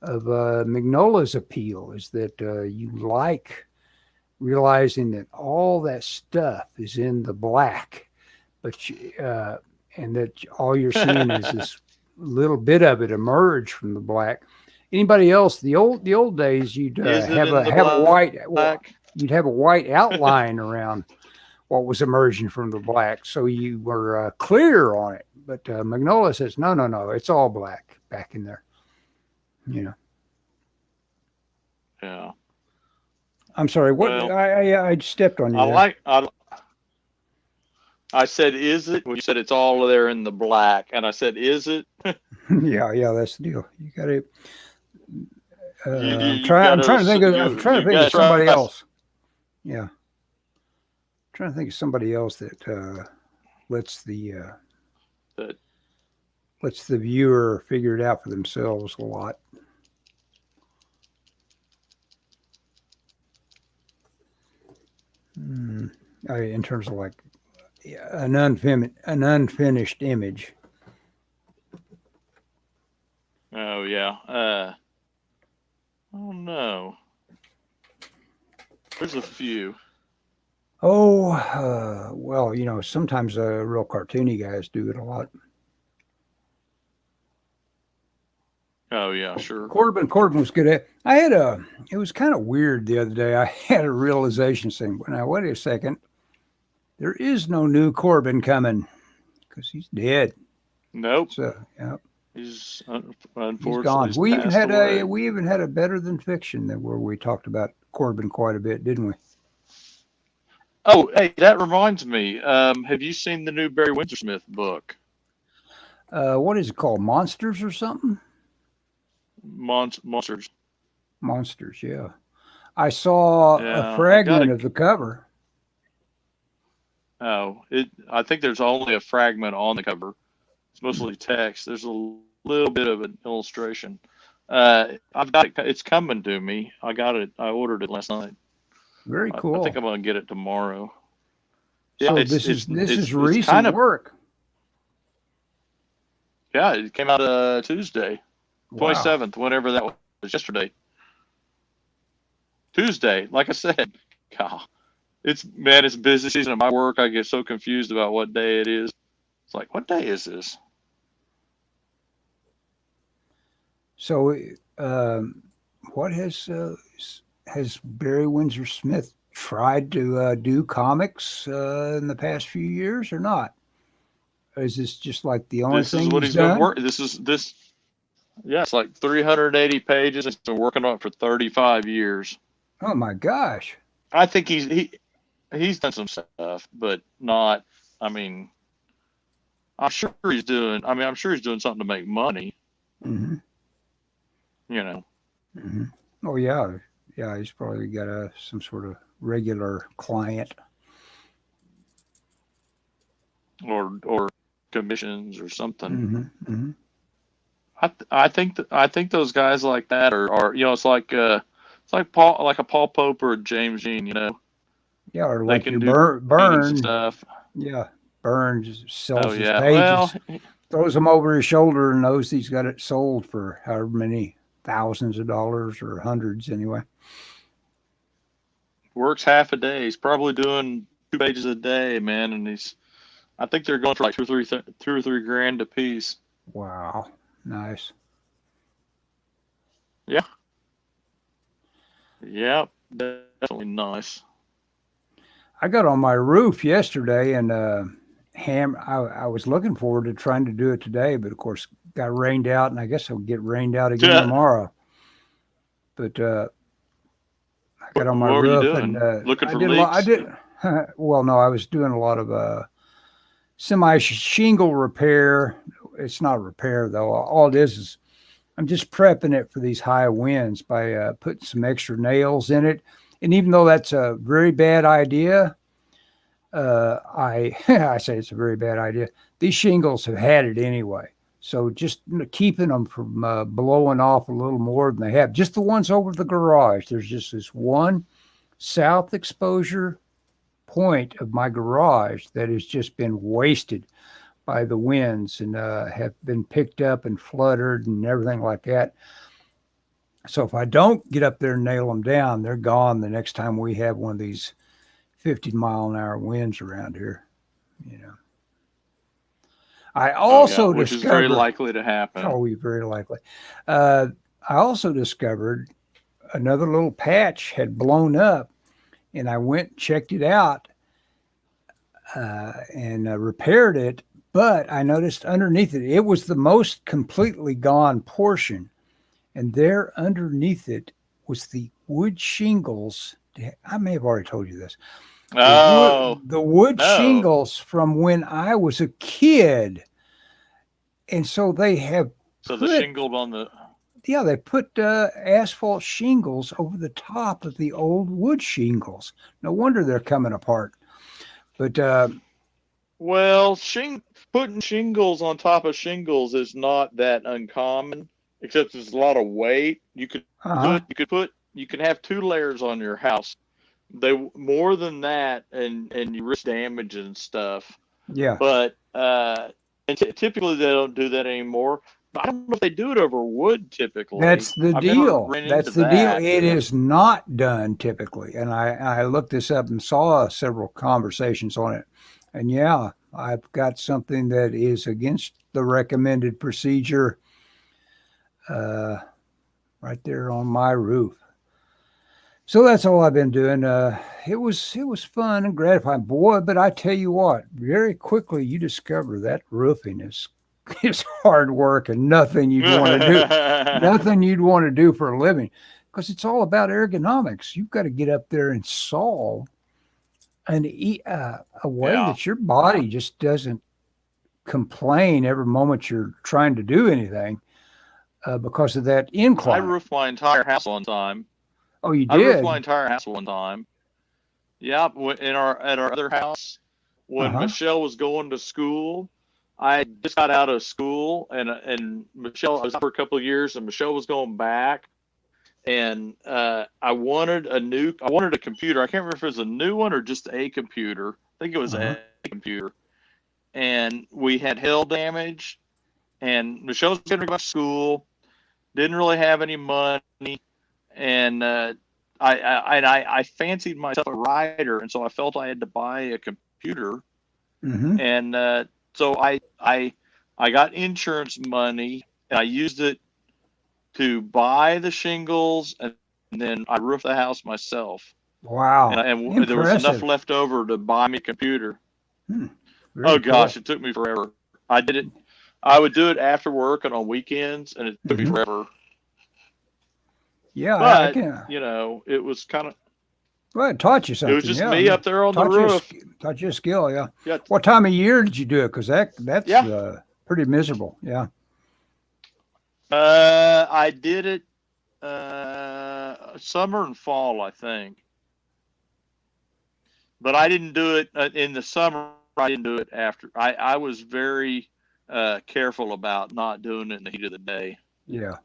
Speaker 1: of Mignola's appeal is that you like realizing that all that stuff is in the black, but and that all you're seeing is this little bit of it emerge from the black. Anybody else? The old days, you'd have a white. You'd have a white outline around what was emerging from the black, so you were clear on it. But Magnolia says, no, it's all black back in there. You know.
Speaker 2: Yeah.
Speaker 1: I'm sorry. What
Speaker 2: Well,
Speaker 1: I stepped on you there.
Speaker 2: I said, is it? Well, you said it's all there in the black, and I said, is it?
Speaker 1: Yeah, that's the deal. You got to. I'm
Speaker 2: You
Speaker 1: trying. I'm
Speaker 2: gotta
Speaker 1: trying to think of. I'm trying
Speaker 2: you
Speaker 1: to think of
Speaker 2: gotta
Speaker 1: somebody
Speaker 2: trust.
Speaker 1: else. Yeah, trying to think of somebody else that lets the
Speaker 2: That
Speaker 1: lets the viewer figure it out for themselves a lot. Mm, in terms of like an unfinished image.
Speaker 2: Oh yeah. Oh no. There's a few.
Speaker 1: Oh, well, sometimes real cartoony guys do it a lot.
Speaker 2: Oh yeah, sure.
Speaker 1: Corbin was good at. It was kind of weird the other day. I had a realization saying, "Now wait a second, there is no new Corbin coming because he's dead."
Speaker 2: Nope.
Speaker 1: So yeah,
Speaker 2: He's
Speaker 1: he's
Speaker 2: unfortunately
Speaker 1: gone.
Speaker 2: he's passed away.
Speaker 1: We even had a better than fiction that where we talked about Corbin quite a bit, didn't we?
Speaker 2: Oh, hey, that reminds me. Have you seen the new Barry Windsor Smith book,
Speaker 1: What is it called? Monsters or something?
Speaker 2: Monsters?
Speaker 1: Monsters. Yeah, I saw a
Speaker 2: Yeah, I got
Speaker 1: fragment
Speaker 2: a.
Speaker 1: of the cover.
Speaker 2: Oh, it. I think there's only a fragment on the cover. It's mostly text. There's a little bit of an illustration. I've got it. It's coming to me. I got it. I ordered it last night.
Speaker 1: Very
Speaker 2: I think
Speaker 1: cool.
Speaker 2: I'm gonna get it tomorrow. Yeah,
Speaker 1: So this is
Speaker 2: it's kind
Speaker 1: recent
Speaker 2: of.
Speaker 1: work.
Speaker 2: Yeah, it came out Tuesday,
Speaker 1: Wow.
Speaker 2: 27th, whenever that was, yesterday. Tuesday, like I said. God, it's busy season at my work. I get so confused about what day it is. It's like, what day is this?
Speaker 1: So, what has Barry Windsor Smith tried to do comics in the past few years or not? Or is this just like the only
Speaker 2: This is
Speaker 1: thing
Speaker 2: what
Speaker 1: he's
Speaker 2: he's been
Speaker 1: done?
Speaker 2: working. This. Yeah, it's like 380 pages. He's been working on it for 35 years.
Speaker 1: Oh my gosh!
Speaker 2: I think he's done some stuff, but not. I mean, I'm sure he's doing. I mean, I'm sure he's doing something to make money.
Speaker 1: Hmm.
Speaker 2: You know,
Speaker 1: Hmm. Oh yeah, yeah. He's probably got some sort of regular client.
Speaker 2: or commissions or something.
Speaker 1: Hmm. Hmm.
Speaker 2: I think those guys like that are it's like a Paul Pope or a James Jean.
Speaker 1: Yeah, or
Speaker 2: They
Speaker 1: like
Speaker 2: can
Speaker 1: your
Speaker 2: do paintings and
Speaker 1: Burn.
Speaker 2: stuff.
Speaker 1: Yeah, Burns
Speaker 2: Oh
Speaker 1: sells his
Speaker 2: yeah, well,
Speaker 1: pages, throws them over his shoulder, and knows he's got it sold for however many thousands of dollars or hundreds anyway.
Speaker 2: works half a day. He's probably doing 2 pages a day, man, and I think they're going for like 2 or 3 grand a piece.
Speaker 1: Wow, nice.
Speaker 2: Yeah, yeah, definitely nice.
Speaker 1: I got on my roof yesterday and I was looking forward to trying to do it today, but of course got rained out, and I guess it'll get rained out again
Speaker 2: Yeah.
Speaker 1: tomorrow. But I got on my
Speaker 2: What were you
Speaker 1: roof and
Speaker 2: doing? Looking
Speaker 1: I
Speaker 2: for
Speaker 1: did a lot. I
Speaker 2: leaks?
Speaker 1: did. Well, no, I was doing a lot of semi shingle repair. It's not repair though. All it is I'm just prepping it for these high winds by putting some extra nails in it. And even though that's a very bad idea, I I say it's a very bad idea. These shingles have had it anyway. So just keeping them from blowing off a little more than they have. Just the ones over the garage. There's just this one south exposure point of my garage that has just been wasted by the winds and have been picked up and fluttered and everything like that. So if I don't get up there and nail them down, they're gone the next time we have one of these 50-mile-an-hour winds around here. You know, I
Speaker 2: Oh yeah,
Speaker 1: also
Speaker 2: which is very
Speaker 1: discovered.
Speaker 2: likely to happen.
Speaker 1: Oh, very likely. I also discovered another little patch had blown up, and I went and checked it out and repaired it. But I noticed underneath it, it was the most completely gone portion. and there underneath it was the wood shingles. I may have already told you this.
Speaker 2: Oh,
Speaker 1: The wood
Speaker 2: no.
Speaker 1: shingles from when I was a kid, and so they have
Speaker 2: So the
Speaker 1: put
Speaker 2: shingled on the.
Speaker 1: they put asphalt shingles over the top of the old wood shingles. No wonder they're coming apart. But
Speaker 2: Well, putting shingles on top of shingles is not that uncommon, except there's a lot of weight. You could
Speaker 1: uh huh,
Speaker 2: you can have two layers on your house. They more than that, and you risk damage and stuff.
Speaker 1: yeah.
Speaker 2: But typically they don't do that anymore. I don't know if they do it over wood typically.
Speaker 1: That's the
Speaker 2: I've never
Speaker 1: deal.
Speaker 2: ran into
Speaker 1: That's the deal.
Speaker 2: that.
Speaker 1: It is not done typically. And I looked this up and saw several conversations on it. And yeah, I've got something that is against the recommended procedure uh, right there on my roof. So that's all I've been doing. It was fun and gratifying, boy. But I tell you what, very quickly you discover that roofing is hard work and nothing you'd want to do, nothing you'd want to do for a living, because it's all about ergonomics. You've got to get up there and solve a way
Speaker 2: Yeah.
Speaker 1: that your body just doesn't complain every moment you're trying to do anything because of that
Speaker 2: I
Speaker 1: incline.
Speaker 2: roofed my entire house one time.
Speaker 1: Oh, you
Speaker 2: I roofed my
Speaker 1: did?
Speaker 2: entire house one time. Yeah, in our at our other house
Speaker 1: Uh
Speaker 2: when
Speaker 1: huh.
Speaker 2: Michelle was going to school. I just got out of school, and Michelle, I was out for a couple of years, and Michelle was going back, and I wanted a computer. I can't remember if it was a new one or just a computer. I think it was
Speaker 1: Uh huh.
Speaker 2: a computer, and we had hail damage, and Michelle was getting ready to go to school, didn't really have any money, and I fancied myself a writer, and so I felt I had to buy a computer,
Speaker 1: Mm-hmm.
Speaker 2: and so I got insurance money, and I used it to buy the shingles, and then I roofed the house myself,
Speaker 1: Wow.
Speaker 2: and there was enough
Speaker 1: Impressive.
Speaker 2: left over to buy me a computer.
Speaker 1: Hmm.
Speaker 2: Oh
Speaker 1: Very
Speaker 2: gosh,
Speaker 1: cool.
Speaker 2: it took me forever. I did it. I would do it after work and on weekends, and it took me
Speaker 1: Mm-hmm.
Speaker 2: forever.
Speaker 1: Yeah, I
Speaker 2: But
Speaker 1: can.
Speaker 2: it was kind of
Speaker 1: Well, it taught you
Speaker 2: it was
Speaker 1: something.
Speaker 2: just
Speaker 1: Yeah.
Speaker 2: me up there on the
Speaker 1: Taught you
Speaker 2: roof.
Speaker 1: taught you a skill. Yeah.
Speaker 2: Yeah,
Speaker 1: What time of year did you do it? Because that's
Speaker 2: yeah.
Speaker 1: pretty miserable. Yeah.
Speaker 2: I did it summer and fall, I think. But I didn't do it in the summer. I didn't do it after. I was very careful about not doing it in the heat of the day.
Speaker 1: Yeah.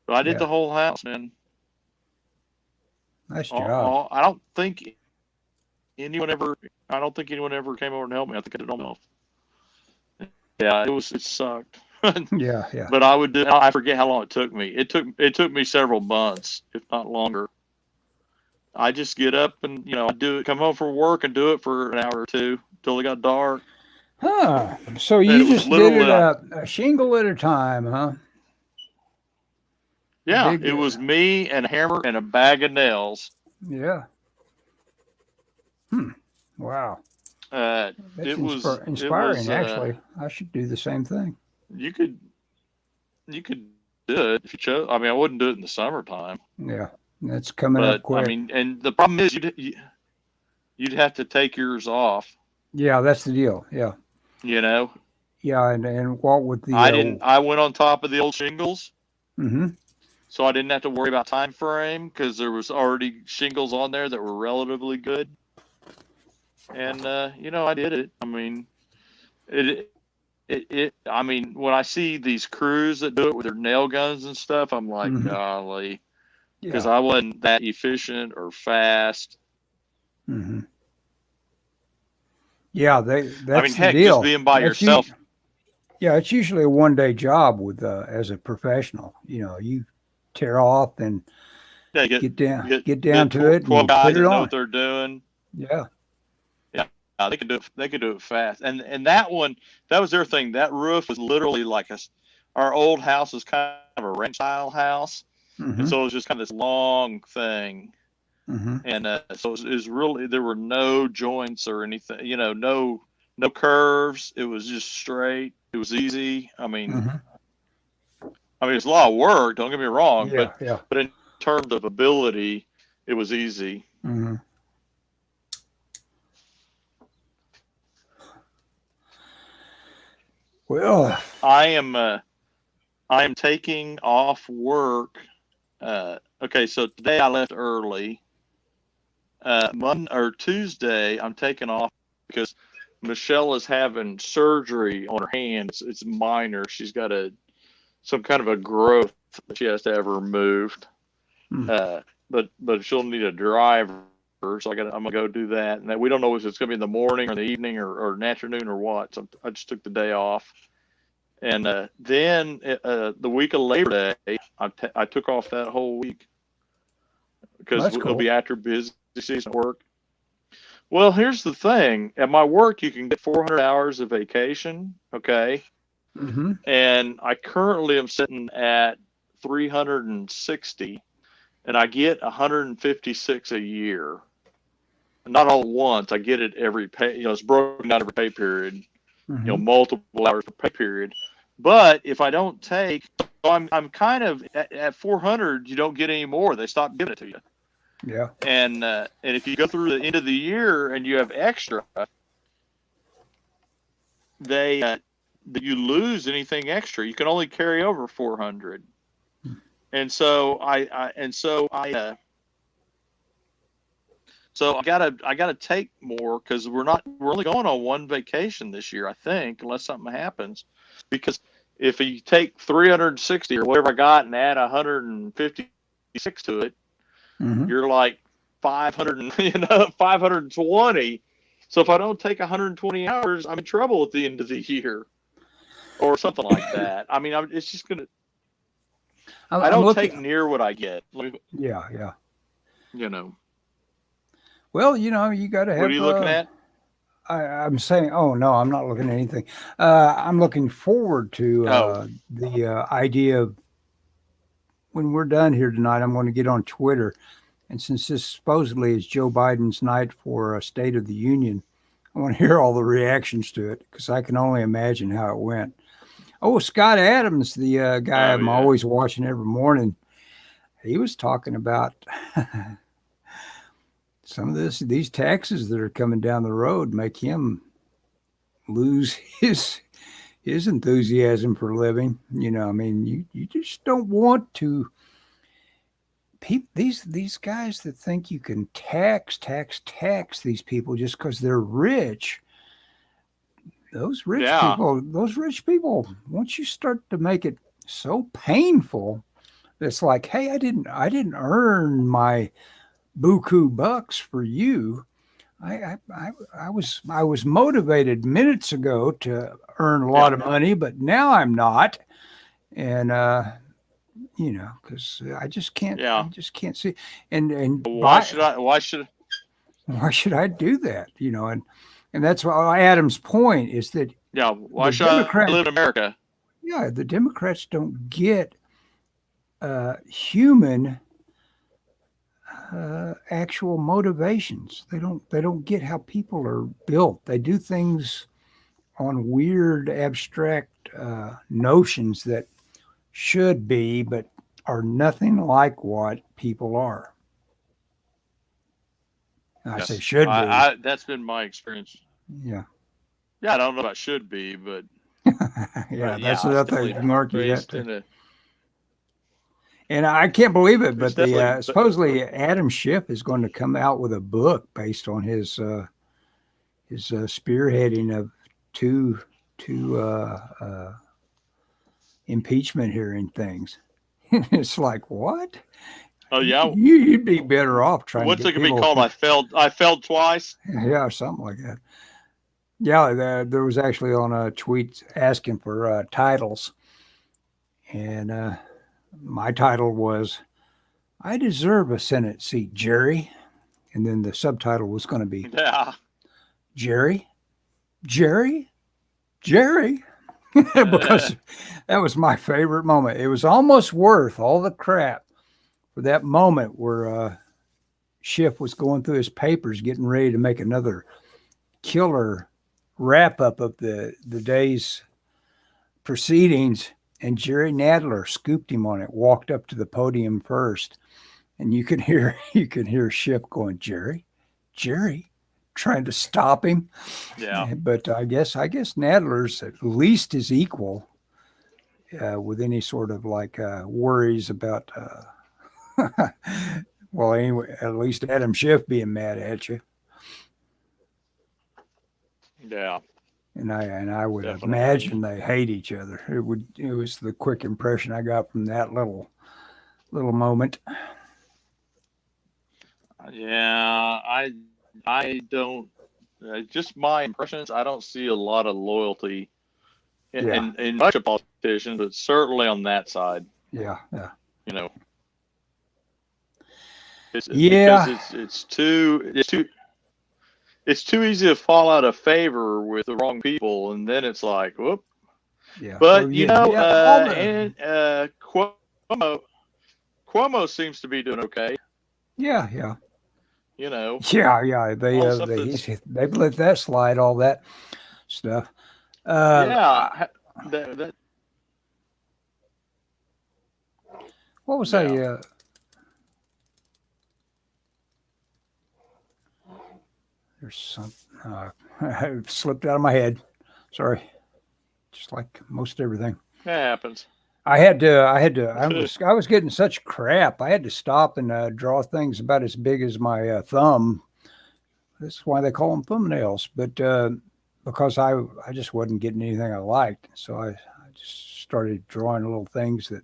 Speaker 2: But I did
Speaker 1: Yeah.
Speaker 2: the whole house, man.
Speaker 1: Nice job.
Speaker 2: I don't think anyone ever. I don't think anyone ever came over and helped me. I think I did it all myself. Yeah, it sucked.
Speaker 1: Yeah. Yeah.
Speaker 2: But I would do. I forget how long it took me. It took me several months, if not longer. I just get up and I do it. Come home from work and do it for an hour or two till it got dark.
Speaker 1: Huh. So
Speaker 2: And
Speaker 1: you
Speaker 2: it was
Speaker 1: just did it
Speaker 2: literally,
Speaker 1: a shingle at a time, huh? A
Speaker 2: yeah,
Speaker 1: big,
Speaker 2: it was me and a hammer and a bag of nails.
Speaker 1: yeah. Hmm. Wow. That's
Speaker 2: It was it
Speaker 1: inspiring,
Speaker 2: was
Speaker 1: actually. I should do the same thing.
Speaker 2: you could you could do it if you chose. I mean, I wouldn't do it in the summertime,
Speaker 1: Yeah. That's coming up
Speaker 2: but I
Speaker 1: quick.
Speaker 2: mean, and the problem is you'd have to take yours off.
Speaker 1: Yeah, that's the deal. Yeah.
Speaker 2: You know,
Speaker 1: Yeah. And what with the,
Speaker 2: I went on top of the old shingles,
Speaker 1: mm-hmm.
Speaker 2: so I didn't have to worry about time frame because there was already shingles on there that were relatively good. And I did it. I mean, it I mean, when I see these crews that do it with their nail guns and stuff, I'm like,
Speaker 1: Mm-hmm.
Speaker 2: golly, because
Speaker 1: Yeah.
Speaker 2: I wasn't that efficient or fast.
Speaker 1: Mm-hmm. Yeah,
Speaker 2: I mean,
Speaker 1: that's the
Speaker 2: heck, just
Speaker 1: deal.
Speaker 2: being by
Speaker 1: That's you.
Speaker 2: yourself,
Speaker 1: Yeah, it's usually a 1 day job with as a professional. You tear off and
Speaker 2: yeah,
Speaker 1: get down
Speaker 2: get
Speaker 1: to it
Speaker 2: 12
Speaker 1: and put
Speaker 2: guys
Speaker 1: it
Speaker 2: that know
Speaker 1: on.
Speaker 2: what they're doing.
Speaker 1: Yeah.
Speaker 2: Yeah, they could do it fast. And that was their thing. That roof was literally like our old house was kind of a ranch style house, and
Speaker 1: Mm-hmm.
Speaker 2: so it was just kind of this long thing.
Speaker 1: Mm-hmm.
Speaker 2: And so it was really there were no joints or anything, no curves. It was just straight. It was easy. I mean,
Speaker 1: Mm-hmm.
Speaker 2: I mean, it's a lot of work. Don't get me wrong,
Speaker 1: Yeah, yeah.
Speaker 2: but in terms of ability, it was easy.
Speaker 1: Mm-hmm. Well,
Speaker 2: I am taking off work. Okay, so today I left early. Monday or Tuesday, I'm taking off because Michelle is having surgery on her hand. It's minor. She's got some kind of a growth that she has to have removed.
Speaker 1: mm,
Speaker 2: But she'll need a driver, so I'm gonna go do that. And we don't know if it's gonna be in the morning or the evening or an afternoon or what. So I just took the day off. And then the week of Labor Day, I took off that whole week because
Speaker 1: that's
Speaker 2: it'll
Speaker 1: cool.
Speaker 2: be after busy season work. Well, here's the thing. At my work, you can get 400 hours of vacation, okay?
Speaker 1: Mm-hmm.
Speaker 2: And I currently am sitting at 360, and I get 156 a year. Not all at once. I get it every pay. It's broken down every pay period.
Speaker 1: Mm-hmm.
Speaker 2: Multiple hours per pay period. But if I don't take, so I'm kind of at 400. You don't get any more. They stop giving it to you.
Speaker 1: Yeah.
Speaker 2: And if you go through the end of the year and you have extra, you lose anything extra. You can only carry over 400. And so I gotta take more because we're only going on one vacation this year, I think, unless something happens. Because if you take 360 or whatever I got and add 156 to it,
Speaker 1: Mm-hmm.
Speaker 2: you're like 500, 520. So if I don't take 120 hours, I'm in trouble at the end of the year or something like that. I mean, it's just gonna. I
Speaker 1: I'm
Speaker 2: don't
Speaker 1: looking.
Speaker 2: take near what I get.
Speaker 1: Yeah, yeah. Well, you got to
Speaker 2: What are
Speaker 1: have.
Speaker 2: you looking at?
Speaker 1: I'm saying, oh no, I'm not looking at anything. I'm looking forward to
Speaker 2: Oh,
Speaker 1: the idea of when we're done here tonight. I'm going to get on Twitter, and since this supposedly is Joe Biden's night for a State of the Union, I want to hear all the reactions to it because I can only imagine how it went. Oh, Scott Adams, the guy I'm
Speaker 2: yeah.
Speaker 1: always watching every morning, he was talking about some of these taxes that are coming down the road make him lose his enthusiasm for living. I mean, you just don't want to. These guys that think you can tax these people just because they're rich. Those rich people, once you start to make it so painful, it's like, hey, I didn't earn my buku bucks for you. I was motivated minutes ago to earn a lot of money, but now I'm not, and because I just can't see, and
Speaker 2: Why should
Speaker 1: why should I do that? And that's why Adam's point is that
Speaker 2: why
Speaker 1: the
Speaker 2: should I
Speaker 1: Democrats,
Speaker 2: live in America?
Speaker 1: yeah, the Democrats don't get human actual motivations. They don't get how people are built. They do things on weird abstract notions that should be, but are nothing like what people are. I say should be.
Speaker 2: That's been my experience.
Speaker 1: Yeah.
Speaker 2: Yeah, I don't know about should be, but
Speaker 1: yeah, that's another thing. Mark, you got
Speaker 2: based
Speaker 1: to.
Speaker 2: in a.
Speaker 1: And I can't believe it,
Speaker 2: It's
Speaker 1: but the
Speaker 2: definitely.
Speaker 1: supposedly Adam Schiff is going to come out with a book based on his spearheading of two impeachment hearing things. It's like, what?
Speaker 2: Oh yeah.
Speaker 1: You'd be better off trying.
Speaker 2: What's
Speaker 1: to
Speaker 2: it gonna be called? I failed twice.
Speaker 1: Yeah, or something like that. Yeah, there was actually on a tweet asking for titles, and my title was, "I deserve a Senate seat, Jerry," and then the subtitle was going to be, Jerry, Jerry, Jerry. Because that was my favorite moment. It was almost worth all the crap for that moment where Schiff was going through his papers, getting ready to make another killer wrap up of the day's proceedings. and Jerry Nadler scooped him on it, walked up to the podium first, and you could hear Schiff going, Jerry, trying to stop him.
Speaker 2: Yeah.
Speaker 1: But I guess Nadler's at least his equal with any sort of like worries about. Well, anyway, at least Adam Schiff being mad at you.
Speaker 2: Yeah.
Speaker 1: And I would
Speaker 2: Definitely.
Speaker 1: imagine they hate each other. It was the quick impression I got from that little moment.
Speaker 2: Yeah, I don't. Just my impressions. I don't see a lot of loyalty in much of politicians, but certainly on that side.
Speaker 1: Yeah.
Speaker 2: You know.
Speaker 1: Yeah.
Speaker 2: Because it's too easy to fall out of favor with the wrong people, and then it's like, whoop.
Speaker 1: Yeah.
Speaker 2: But
Speaker 1: Well,
Speaker 2: and Cuomo seems to be doing okay.
Speaker 1: Yeah.
Speaker 2: You know.
Speaker 1: Yeah. They've let that slide. All that stuff.
Speaker 2: That
Speaker 1: What was
Speaker 2: Yeah.
Speaker 1: There's some. It slipped out of my head. Sorry. Just like most everything.
Speaker 2: That happens.
Speaker 1: I was getting such crap. I had to stop and draw things about as big as my thumb. This is why they call them thumbnails. But because I just wasn't getting anything I liked, so I just started drawing little things that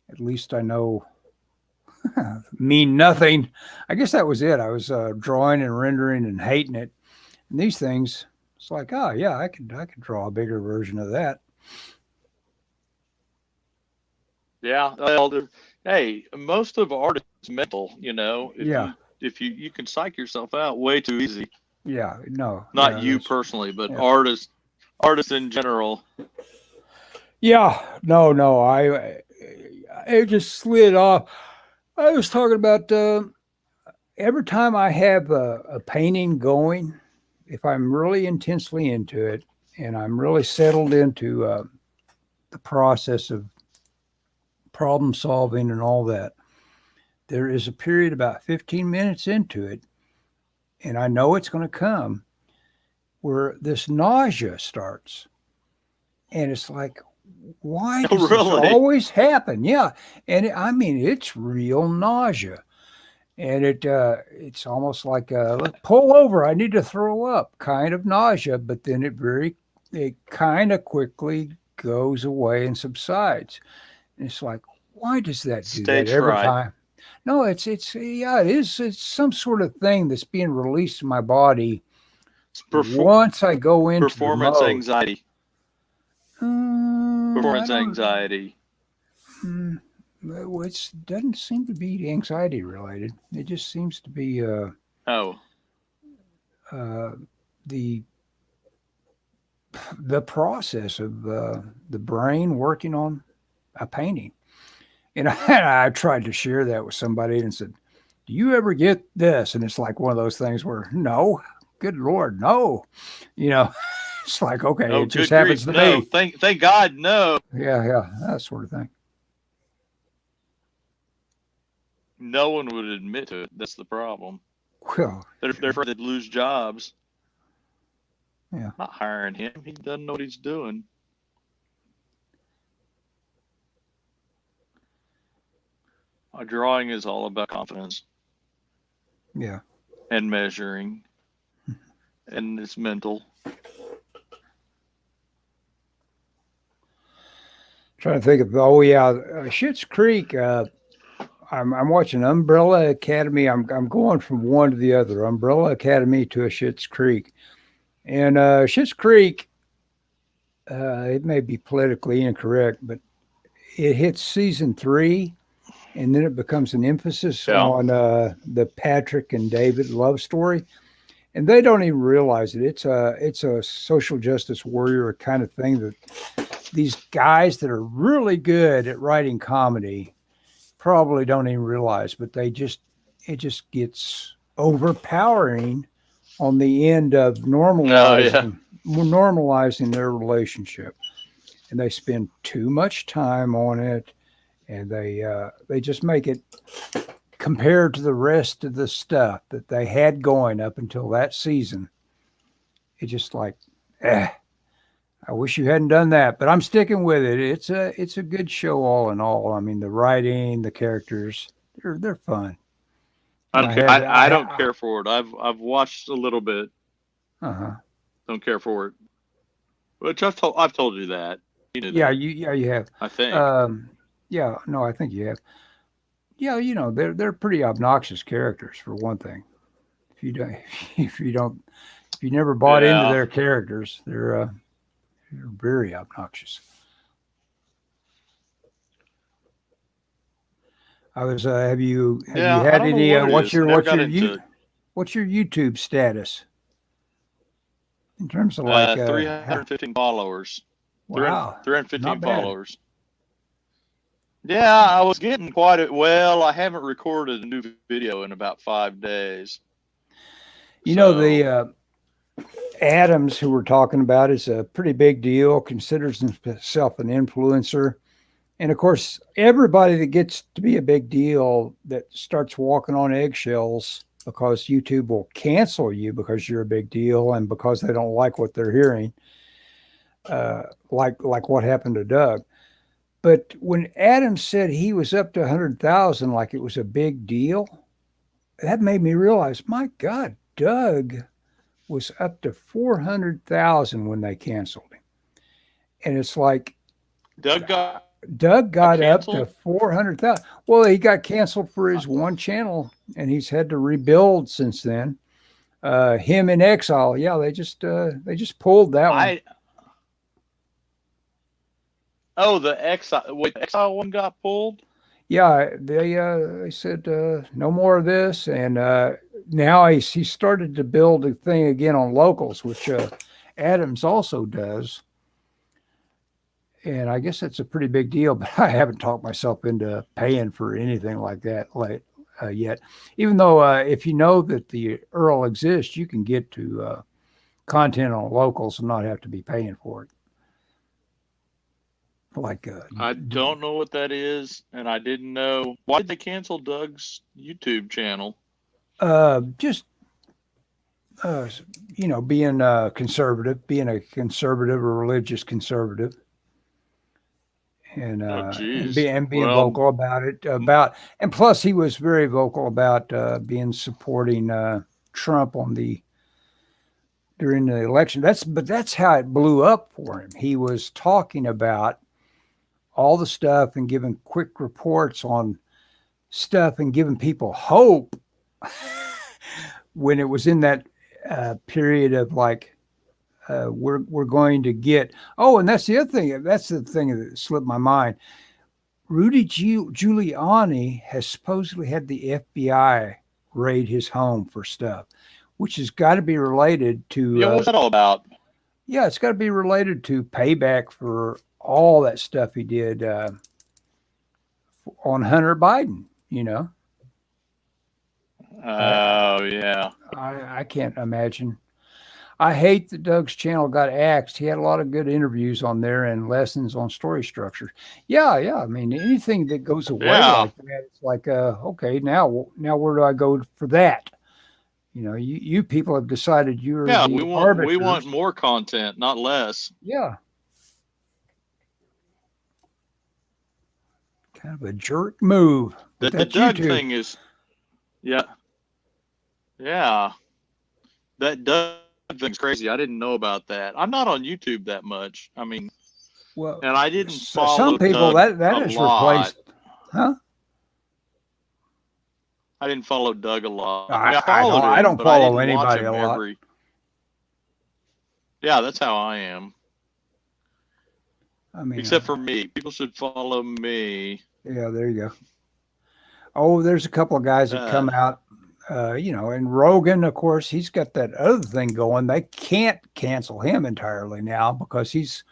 Speaker 1: at least I know mean nothing. I guess that was it. I was drawing and rendering and hating it. And these things, it's like, oh yeah, I could draw a bigger version of that.
Speaker 2: Yeah. Well, hey, most of art is mental. You know. If you can psych yourself out way too easy.
Speaker 1: Yeah. No.
Speaker 2: Not you personally, but artists in general.
Speaker 1: Yeah. No. It just slid off. I was talking about every time I have a painting going, if I'm really intensely into it and I'm really settled into the process of problem solving and all that, there is a period about 15 minutes into it, and I know it's going to come, where this nausea starts. And it's like, why does this always happen? Yeah. And it's real nausea. And it's almost like pull over, I need to throw up kind of nausea, but then it kind of quickly goes away and subsides. And it's like, why does that do that every time? No, it is. It's some sort of thing that's being released in my body once I go into
Speaker 2: performance
Speaker 1: the mode.
Speaker 2: anxiety. Performance anxiety.
Speaker 1: It doesn't seem to be anxiety related. It just seems to be the process of the brain working on a painting. And I tried to share that with somebody and said, do you ever get this? And it's like one of those things where, no, good Lord, no. It's like, okay, it just happens to me.
Speaker 2: Thank God, no.
Speaker 1: Yeah, that sort of thing.
Speaker 2: No one would admit to it. That's the problem.
Speaker 1: Well,
Speaker 2: they're afraid they'd lose jobs.
Speaker 1: Yeah.
Speaker 2: Not hiring him. He doesn't know what he's doing. Our drawing is all about confidence.
Speaker 1: Yeah.
Speaker 2: And measuring. And it's mental.
Speaker 1: Trying to think of Schitt's Creek. I'm watching Umbrella Academy. I'm going from one to the other, Umbrella Academy to a Schitt's Creek, and Schitt's Creek. It may be politically incorrect, but it hits season 3, and then it becomes an emphasis on the Patrick and David love story, and they don't even realize it. It's a social justice warrior kind of thing that these guys that are really good at writing comedy probably don't even realize, but it just gets overpowering on the end of normalizing their relationship. and they spend too much time on it, and they just make it compared to the rest of the stuff that they had going up until that season. It's just like, eh, I wish you hadn't done that, but I'm sticking with it. It's a good show all in all. I mean, the writing, the characters, they're fun.
Speaker 2: I
Speaker 1: And
Speaker 2: don't care. I don't care for it. I've watched a little bit.
Speaker 1: uh-huh.
Speaker 2: Don't care for it. Which I've told you that. You know
Speaker 1: Yeah,
Speaker 2: that.
Speaker 1: you have.
Speaker 2: I think.
Speaker 1: Yeah, no, I think you have. Yeah, they're pretty obnoxious characters for one thing. If you don't, if you don't, if you never bought into
Speaker 2: Yeah.
Speaker 1: their characters, they're very obnoxious. I was. Have you
Speaker 2: Yeah. I
Speaker 1: had
Speaker 2: don't know
Speaker 1: any?
Speaker 2: what it is. I never got into
Speaker 1: What's your YouTube status in terms of like
Speaker 2: 315 followers. 300,
Speaker 1: wow, not
Speaker 2: 315
Speaker 1: bad.
Speaker 2: followers. Yeah, I was getting quite a well. I haven't recorded a new video in about 5 days. So
Speaker 1: The Adams, who we're talking about, is a pretty big deal. Considers himself an influencer. And of course, everybody that gets to be a big deal that starts walking on eggshells because YouTube will cancel you because you're a big deal and because they don't like what they're hearing, like what happened to Doug. But when Adam said he was up to 100,000, like it was a big deal, that made me realize, my God, Doug was up to 400,000 when they canceled him. And it's like,
Speaker 2: Doug got
Speaker 1: Doug got up to
Speaker 2: canceled.
Speaker 1: 400,000. Well, he got canceled for his one channel, and he's had to rebuild since then. Him in Exile, yeah, they just pulled that one.
Speaker 2: The Exile. Wait, the Exile one got pulled.
Speaker 1: Yeah, they said no more of this, and now he started to build a thing again on locals, which Adams also does. And I guess that's a pretty big deal, but I haven't talked myself into paying for anything like that yet. Even though if you know that the URL exists, you can get to content on locals and not have to be paying for it. Like
Speaker 2: I don't know what that is, and I didn't know why did they cancel Doug's YouTube channel.
Speaker 1: Just being conservative, being a conservative or religious conservative. And being vocal about it. And plus, he was very vocal about supporting Trump during the election. That's how it blew up for him. He was talking about all the stuff and giving quick reports on stuff and giving people hope when it was in that period of like. We're going to get. Oh, and that's the other thing. That's the thing that slipped my mind. Rudy Giuliani has supposedly had the FBI raid his home for stuff, which has got to be related to.
Speaker 2: Yeah, what's that all about?
Speaker 1: Yeah, it's got to be related to payback for all that stuff he did on Hunter Biden.
Speaker 2: Oh yeah.
Speaker 1: I can't imagine. I hate that Doug's channel got axed. He had a lot of good interviews on there and lessons on story structure. Yeah. I mean, anything that goes away like that, it's like, okay, now where do I go for that? You people have decided you're the arbiters.
Speaker 2: We want more content, not less.
Speaker 1: Yeah. Kind of a jerk move.
Speaker 2: The Doug thing is, yeah. That Doug thing's crazy. I didn't know about that. I'm not on YouTube that much. I mean,
Speaker 1: well,
Speaker 2: and I didn't follow
Speaker 1: some people
Speaker 2: Doug
Speaker 1: that is replaced, huh?
Speaker 2: I didn't follow Doug a lot.
Speaker 1: I don't follow anybody a lot.
Speaker 2: Yeah, that's how I am.
Speaker 1: I mean,
Speaker 2: except for me, people should follow me.
Speaker 1: Yeah, there you go. Oh, there's a couple of guys that come out. And Rogan, of course, he's got that other thing going. They can't cancel him entirely now because he's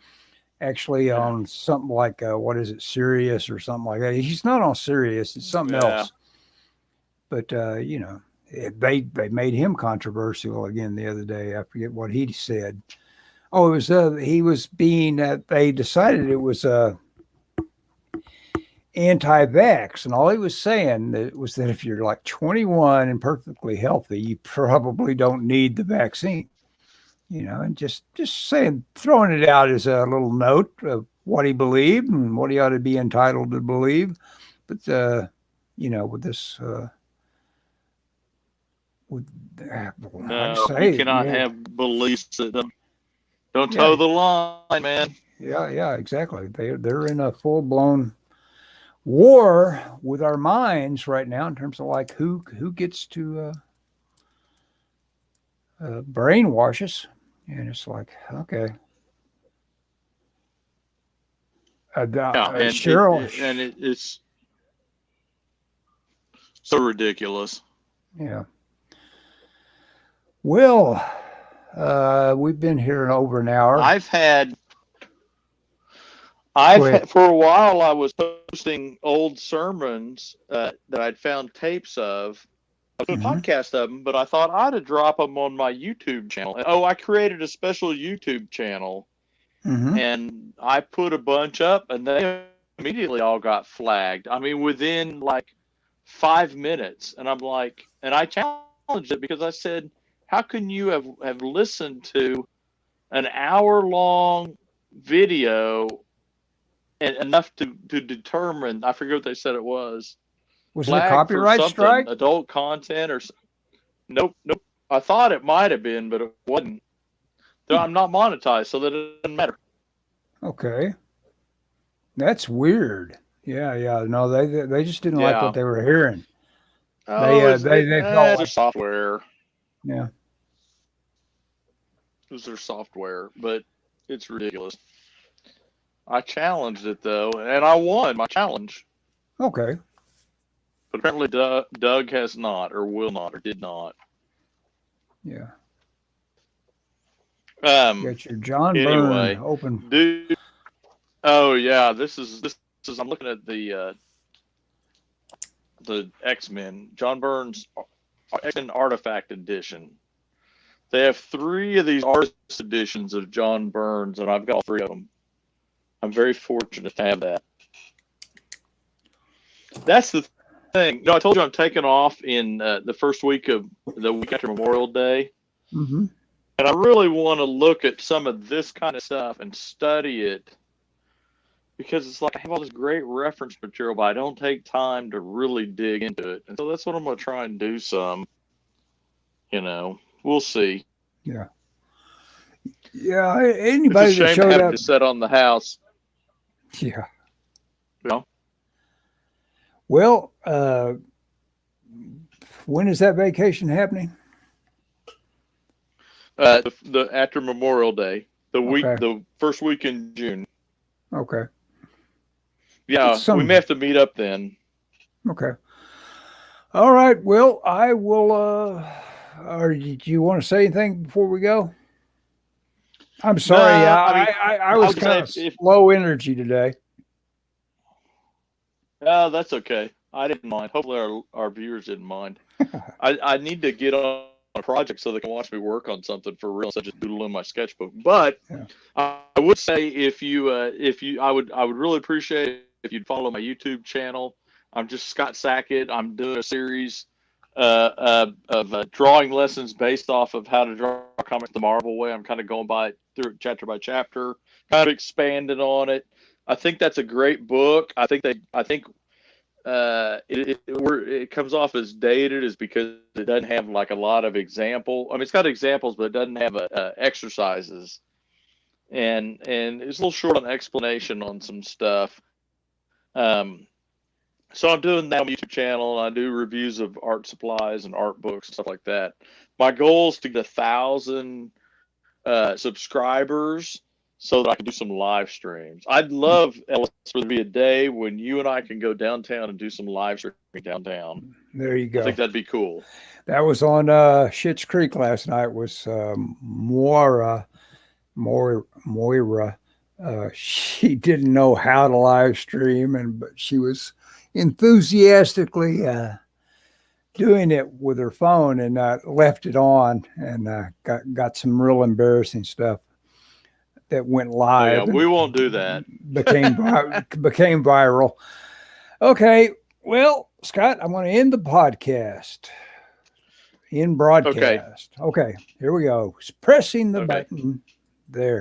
Speaker 1: actually on something like, what is it, Sirius or something like that. He's not on Sirius. It's something else. But, they made him controversial again the other day. I forget what he said. Oh, it was he was being they decided it was anti-vax, and all he was saying was that if you're like 21 and perfectly healthy, you probably don't need the vaccine. And just saying, throwing it out as a little note of what he believed and what he ought to be entitled to believe. But with this, with I'd
Speaker 2: No, you
Speaker 1: say,
Speaker 2: cannot
Speaker 1: yeah,
Speaker 2: have beliefs that don't
Speaker 1: yeah,
Speaker 2: toe the line, man.
Speaker 1: yeah, exactly. They're in a full blown war with our minds right now in terms of like who gets to brainwash us, and it's like, okay,
Speaker 2: Yeah, and
Speaker 1: Cheryl,
Speaker 2: it's so ridiculous.
Speaker 1: yeah. Well, we've been here in over an hour.
Speaker 2: I've had
Speaker 1: Go ahead.
Speaker 2: for a while I was posting old sermons that I'd found tapes of. I put a
Speaker 1: Hmm.
Speaker 2: podcast of them, but I thought I'd drop them on my YouTube channel. Oh, I created a special YouTube channel,
Speaker 1: Hmm.
Speaker 2: and I put a bunch up, and they immediately all got flagged. I mean, within like 5 minutes, and I'm like, and I challenged it because I said, how can you have listened to an hour long video and enough to determine, I forget what they said it was,
Speaker 1: Was it a
Speaker 2: flag for
Speaker 1: copyright
Speaker 2: something,
Speaker 1: strike?
Speaker 2: adult content or nope. I thought it might have been, but it wasn't.
Speaker 1: Hmm.
Speaker 2: I'm not monetized, so that it doesn't matter.
Speaker 1: Okay, that's weird. Yeah. No, they just didn't like what
Speaker 2: Yeah.
Speaker 1: they were hearing.
Speaker 2: Oh,
Speaker 1: They felt
Speaker 2: it's their
Speaker 1: like,
Speaker 2: software.
Speaker 1: yeah.
Speaker 2: It's their software, but it's ridiculous. I challenged it though, and I won my challenge.
Speaker 1: Okay.
Speaker 2: But apparently, Doug has not, or will not, or did not.
Speaker 1: Yeah.
Speaker 2: Um.
Speaker 1: Got your John Byrne
Speaker 2: Anyway,
Speaker 1: open.
Speaker 2: dude. Oh yeah, this is. I'm looking at the X-Men, John Byrne's X-Men Artifact Edition. They have 3 of these artist editions of John Burns, and I've got all 3 of them. I'm very fortunate to have that. That's the thing. I told you I'm taking off in the first week of the week after Memorial Day,
Speaker 1: Hmm.
Speaker 2: and I really want to look at some of this kind of stuff and study it because it's like I have all this great reference material, but I don't take time to really dig into it. And so that's what I'm going to try and do some. We'll see.
Speaker 1: Yeah. Yeah.
Speaker 2: It's a
Speaker 1: Anybody that
Speaker 2: shame to
Speaker 1: showed
Speaker 2: have
Speaker 1: up.
Speaker 2: to sit on the house.
Speaker 1: Yeah.
Speaker 2: You know?
Speaker 1: Well, when is that vacation happening?
Speaker 2: The after Memorial Day,
Speaker 1: Okay.
Speaker 2: the first week in June.
Speaker 1: Okay.
Speaker 2: Yeah, we may have to meet up then.
Speaker 1: Okay. All right. Well, I will. Or do you want to say anything before we go? I'm sorry.
Speaker 2: No,
Speaker 1: I was kind of low energy today.
Speaker 2: Oh, that's okay. I didn't mind. Hopefully, our viewers didn't mind. I need to get on a project so they can watch me work on something for real, such as doodle in my sketchbook. But
Speaker 1: Yeah.
Speaker 2: I would say if you, I would really appreciate it if you'd follow my YouTube channel. I'm just Scott Sackett. I'm doing a series of drawing lessons based off of how to draw comics the Marvel way. I'm kind of going through chapter by chapter, kind of expanding on it. I think that's a great book. I think it comes off as dated is because it doesn't have like a lot of example. I mean, it's got examples, but it doesn't have exercises, and it's a little short on explanation on some stuff. So I'm doing that on my YouTube channel, and I do reviews of art supplies and art books and stuff like that. My goal is to get 1,000 subscribers so that I can do some live streams. I'd love, Ellis, for there to be a day when you and I can go downtown and do some live streaming downtown.
Speaker 1: There you go.
Speaker 2: I think that'd be cool.
Speaker 1: That was on Schitt's Creek last night. Was Moira. She didn't know how to live stream, but she was enthusiastically doing it with her phone and left it on and got some real embarrassing stuff. that went
Speaker 2: Oh,
Speaker 1: live.
Speaker 2: yeah, we won't do that.
Speaker 1: Became viral. Okay, well, Scott, I'm going to end the podcast. In broadcast. Okay, here we go. Pressing the
Speaker 2: Okay.
Speaker 1: button there.